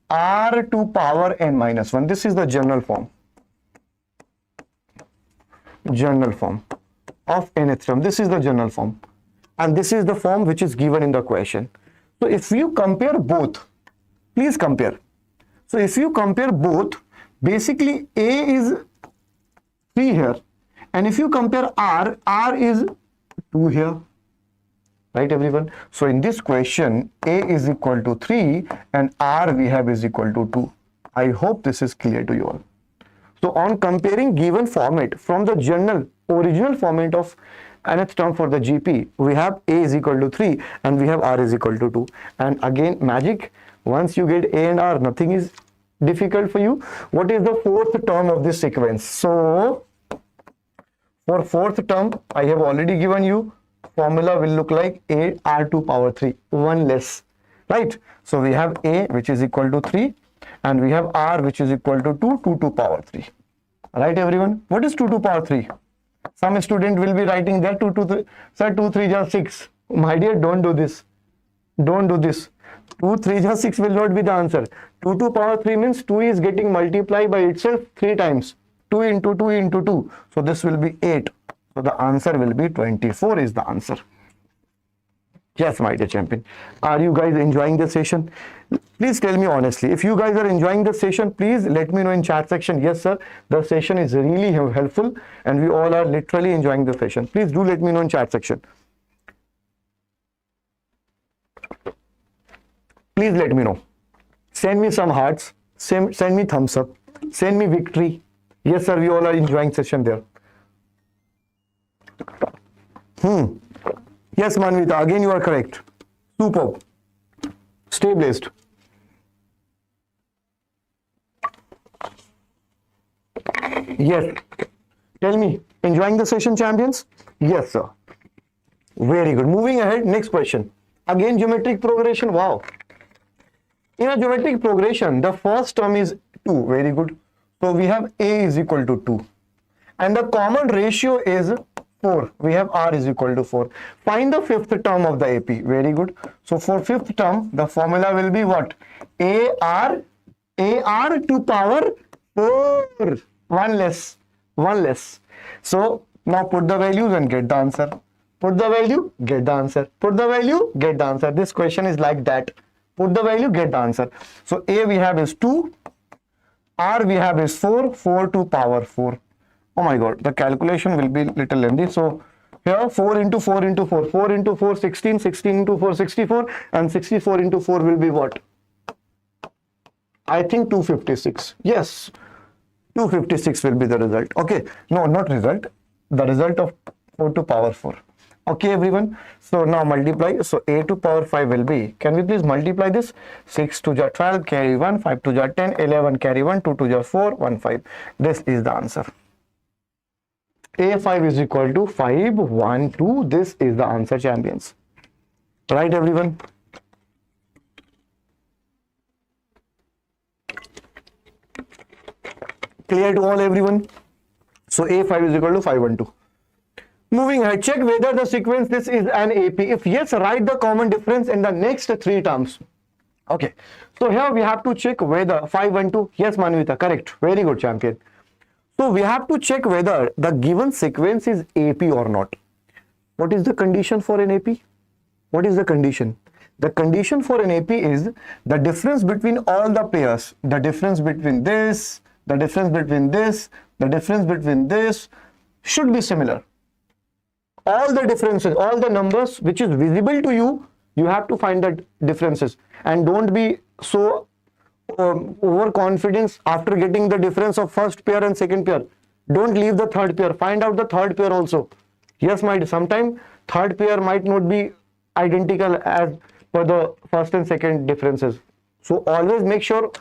[SPEAKER 1] r to power n minus 1. This is the general form. General form of nth term. This is the general form. And this is the form which is given in the question. So if you compare both, please compare. So if you compare both, basically a is 3 here. And if you compare r is 2 here. Right, everyone? So in this question, a is equal to 3 and r we have is equal to 2. I hope this is clear to you all. So on comparing given format from the original format of nth term for the GP, we have a is equal to 3 and we have r is equal to 2. And again, magic, once you get a and r, nothing is difficult for you. What is the fourth term of this sequence? So for fourth term, I have already given you. Formula will look like a r to power 3, 1 less, right? So we have a which is equal to 3 and we have r which is equal to 2 to power 3. Right, everyone? What is 2 to power 3? Some student will be writing that 2 to 3, sir, 2 3 ja 6. My dear, don't do this. Don't do this. 2 3 ja 6 will not be the answer. 2 to power 3 means 2 is getting multiplied by itself 3 times. 2 into 2 into 2. So this will be 8. So the answer will be 24 is the answer. Yes, my dear champion. Are you guys enjoying the session? Please tell me honestly. If you guys are enjoying the session, please let me know in chat section. Yes, sir. The session is really helpful and we all are literally enjoying the session. Please do let me know in chat section. Please let me know. Send me some hearts. Send me thumbs up. Send me victory. Yes, sir. We all are enjoying session there. Yes, Manvita, again you are correct. Superb. Stay blessed. Yes. Tell me, enjoying the session, champions? Yes, sir. Very good. Moving ahead, next question. Again, geometric progression. Wow. In a geometric progression, the first term is 2. Very good. So we have a is equal to 2. And the common ratio is 4. We have r is equal to 4. Find the fifth term of the AP. Very good. So for fifth term, the formula will be what? AR to power 4. 1 less. 1 less. So now put the values and get the answer. Put the value, get the answer. Put the value, get the answer. This question is like that. Put the value, get the answer. So a we have is 2. R we have is 4. 4 to power 4. Oh my god, the calculation will be little lengthy. So here 4 into 4 into 4, 4 into 4 16, 16 into 4 64, and 64 into 4 will be what? I think 256. Yes, 256 will be the result. Okay, no, not result, the result of 4 to power 4. Okay everyone, so now multiply. So a to power 5 will be, can we please multiply this? 6 to the 12, carry 1, 5 to the 10, 11, carry 1, 2 to the 4, 1, 5. This is the answer. A5 is equal to 5, 1, 2. This is the answer, champions. Right everyone? Clear to all everyone? So A5 is equal to 5, 1, 2. Moving ahead, check whether the sequence this is an AP. If yes, write the common difference in the next 3 terms. Okay, so here we have to check whether 5, 1, 2. Yes, Manvita, correct. Very good, champion. So we have to check whether the given sequence is AP or not. What is the condition for an AP? What is the condition? The condition for an AP is the difference between all the pairs. The difference between this, the difference between this, the difference between this should be similar. All the differences, all the numbers which is visible to you, you have to find the differences, and don't be so overconfidence after getting the difference of first pair and second pair. Don't leave the third pair, find out the third pair also. Yes, sometimes third pair might not be identical as per the first and second differences. So always make sure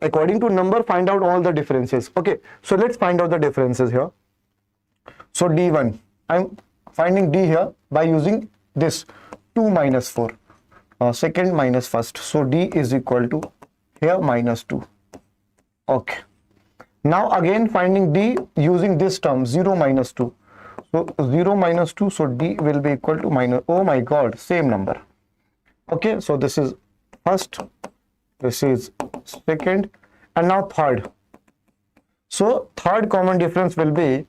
[SPEAKER 1] according to number, find out all the differences. Okay, so let's find out the differences here. So D1, I'm finding D here by using this 2 minus 4, second minus first. So D is equal to here minus 2. Okay, now again finding D using this term 0 minus 2. So 0 minus 2, so D will be equal to minus, oh my god, same number. Okay, so this is first, this is second, and now third. So third common difference will be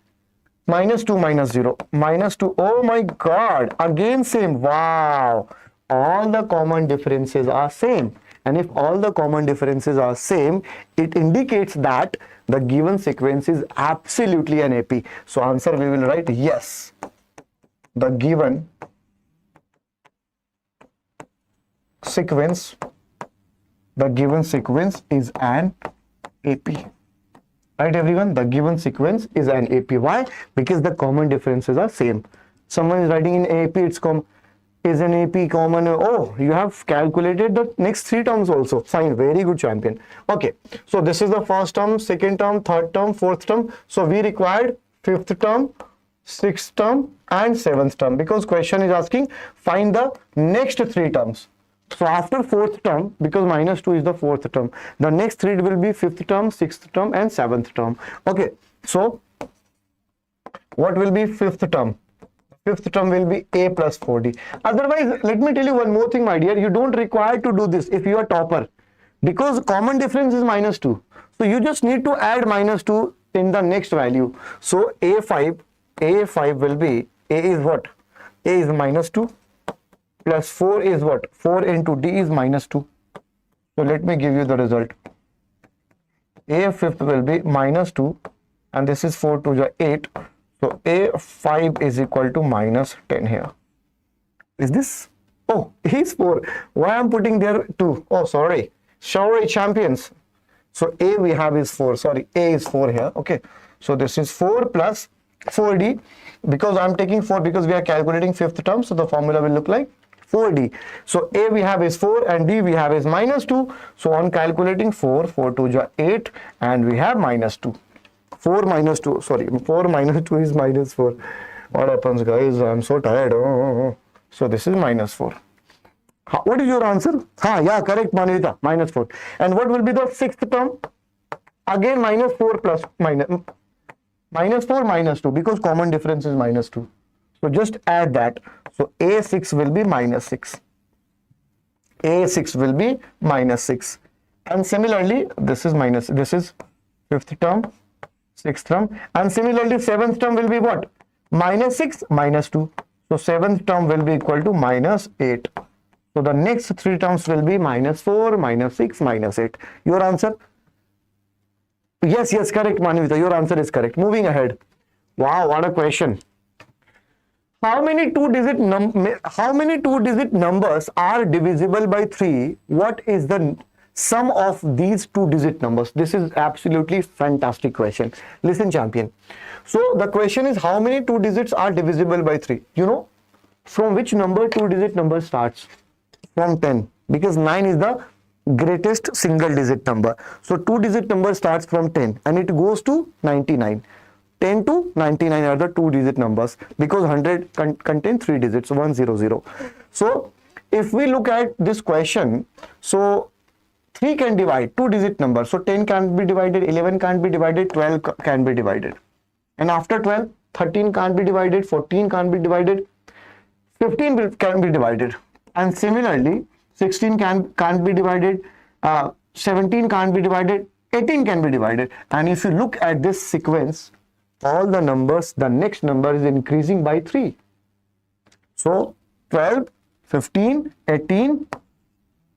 [SPEAKER 1] minus 2 minus 0, minus 2, oh my god, again same. Wow, all the common differences are same, and if all the common differences are same, it indicates that the given sequence is absolutely an AP. So answer we will write yes, the given sequence is an AP. Right everyone, the given sequence is an AP. Why? Because the common differences are same. Someone is writing in AP, it's is an AP common. Oh, you have calculated the next 3 terms also. Fine, very good, champion. Okay, so this is the first term, second term, third term, fourth term. So we required 5th term, 6th term and 7th term, because question is asking find the next 3 terms. So after 4th term, because minus 2 is the 4th term, the next 3 will be 5th term, 6th term and 7th term. Okay, so what will be 5th term? 5th term will be A plus 4D. Otherwise, let me tell you one more thing, my dear, you don't require to do this if you are topper, because common difference is minus 2. So you just need to add minus 2 in the next value. So A5 will be, A is what? A is minus 2. Plus 4 is what? 4 into D is minus 2. So let me give you the result. A5 will be minus 2 and this is 4 to the 8. So A5 is equal to minus 10 here. Is this? Oh, he's 4. Why I'm putting there 2? Oh, sorry, champions. So A we have is 4. Sorry, A is 4 here. Okay. So this is 4 plus 4D, because I'm taking 4 because we are calculating 5th term. So the formula will look like 4D. So A we have is 4 and D we have is minus 2. So on calculating 4 to the 8 and we have minus 2. 4 minus 2, sorry, 4 minus 2 is minus 4. What happens, guys? I'm so tired. So this is minus 4. What is your answer? Yeah, correct, Manvita, minus 4. And what will be the 6th term? Again minus 4 plus minus 4 minus 2, because common difference is minus 2. So just add that. So A6 will be minus 6. A6 will be minus 6. And similarly, this is minus, this is 5th term, 6th term, and similarly 7th term will be what? Minus 6 minus 2. So 7th term will be equal to minus 8. So the next 3 terms will be minus 4, minus 6, minus 8. Your answer? Yes, yes, correct, Manvita. Your answer is correct. Moving ahead. Wow, what a question. How many two-digit numbers are divisible by 3? What is the sum of these two-digit numbers? This is absolutely fantastic question. Listen, champion. So the question is, how many two digits are divisible by 3? You know, from which number two-digit number starts? From 10, because 9 is the greatest single digit number. So two-digit number starts from 10 and it goes to 99. 10 to 99 are the two-digit numbers, because 100 contains 3 digits, 100. So if we look at this question, so 3 can divide two-digit number. So 10 can't be divided, 11 can't be divided, 12 can be divided. And after 12, 13 can't be divided, 14 can't be divided, 15 can be divided. And similarly, 16 can't be divided, 17 can't be divided, 18 can be divided. And if you look at this sequence, all the numbers, the next number is increasing by 3. So 12, 15, 18,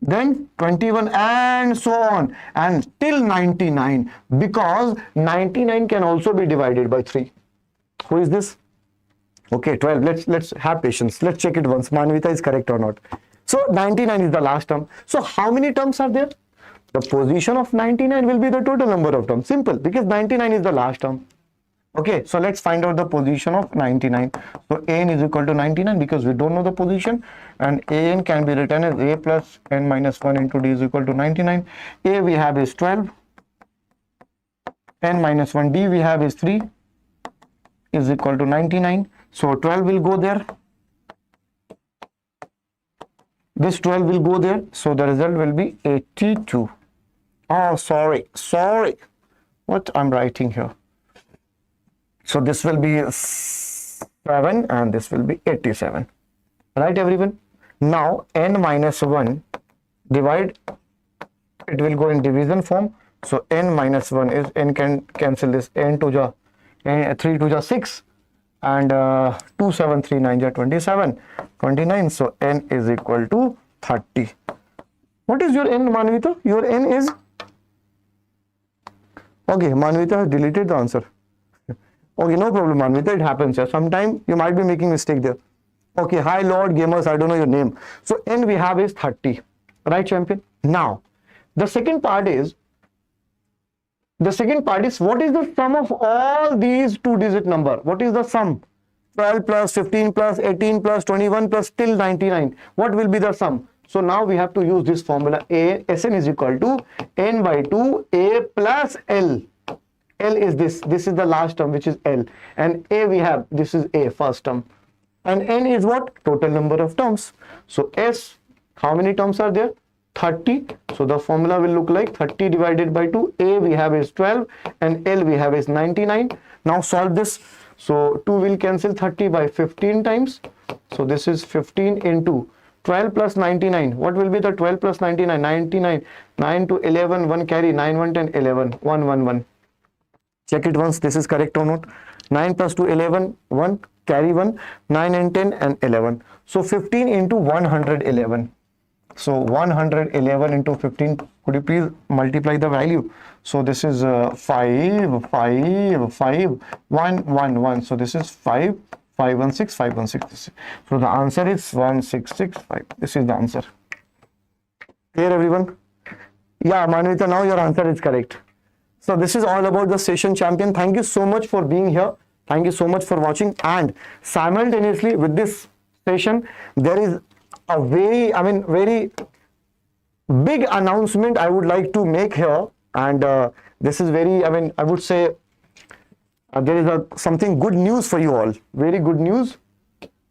[SPEAKER 1] then 21 and so on, and till 99, because 99 can also be divided by 3. Who is this? Okay, 12. Let's have patience. Let's check it once. Manvita is correct or not. So 99 is the last term. So how many terms are there? The position of 99 will be the total number of terms. Simple, because 99 is the last term. Okay, so let's find out the position of 99. So an is equal to 99, because we don't know the position, and an can be written as a plus n minus 1 into d is equal to 99. A we have is 12, n minus 1, d we have is 3 is equal to 99. So 12 will go there, this 12 will go there, so the result will be 82. Oh, sorry, what I'm writing here. So this will be 7 and this will be 87. Right, everyone? Now n minus 1 divide, it will go in division form. So n minus 1 is, n can cancel this, n to the 3 to the 6, and 2 7 3 9 ja 27, 29. So n is equal to 30. What is your n, Manvita? Your n is, okay, Manvita has deleted the answer. Okay, no problem, Manvita, it happens. Sometimes you might be making mistake there. Okay, hi Lord Gamers, I don't know your name. So n we have is 30, right, champion? Now the second part is what is the sum of all these two-digit number? What is the sum? 12 plus 15 plus 18 plus 21 plus till 99. What will be the sum? So now we have to use this formula. Sn is equal to n by 2 a plus l. L is this is the last term, which is L, and A we have, this is A, first term, and N is what? Total number of terms. So S, how many terms are there? 30. So the formula will look like 30 divided by 2. A we have is 12 and L we have is 99. Now solve this. So 2 will cancel 30 by 15 times. So this is 15 into 12 plus 99. What will be the 12 plus 99? 99. 9 to 11, 1 carry, 9 1 10, 11, 1 1 1. Check it once, this is correct or not. 9 plus 2, 11, 1, carry 1, 9 and 10 and 11. So 15 into 111. So 111 into 15, could you please multiply the value? So this is 5, 5, 5, 1, 1, 1. So this is 5, 516, 516. So the answer is 1665. This is the answer. Clear, everyone? Yeah, Manvita, now your answer is correct. So this is all about the session, champion. Thank you so much for being here. Thank you so much for watching. And simultaneously with this session, there is a very big announcement I would like to make here. And this is very, I would say there is something good news for you all. Very good news.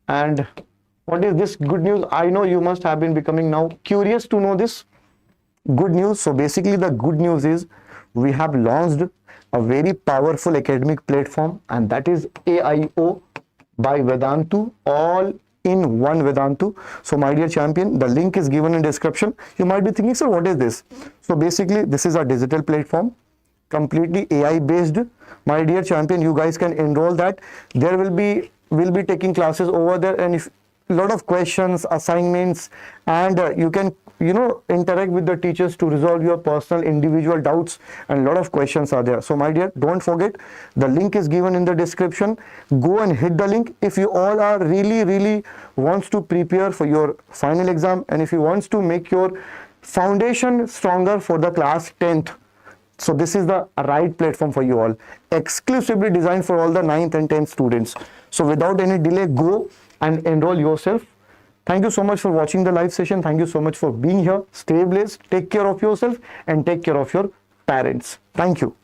[SPEAKER 1] And what is this good news? I know you must have been becoming now curious to know this good news. So basically the good news is, we have launched a very powerful academic platform, and that is AIO by Vedantu, all in one Vedantu. So my dear champion, the link is given in description. You might be thinking, sir, what is this? So basically this is a digital platform, completely AI based. My dear champion, you guys can enroll that. We'll be taking classes over there, and if lot of questions, assignments, and you can interact with the teachers to resolve your personal individual doubts, and a lot of questions are there. So my dear, don't forget, the link is given in the description. Go and hit the link if you all are really wants to prepare for your final exam, and if you wants to make your foundation stronger for the class 10th. So this is the right platform for you all, exclusively designed for all the 9th and 10th students. So without any delay, go and enroll yourself. Thank you so much for watching the live session. Thank you so much for being here. Stay blessed, take care of yourself, and take care of your parents. Thank you.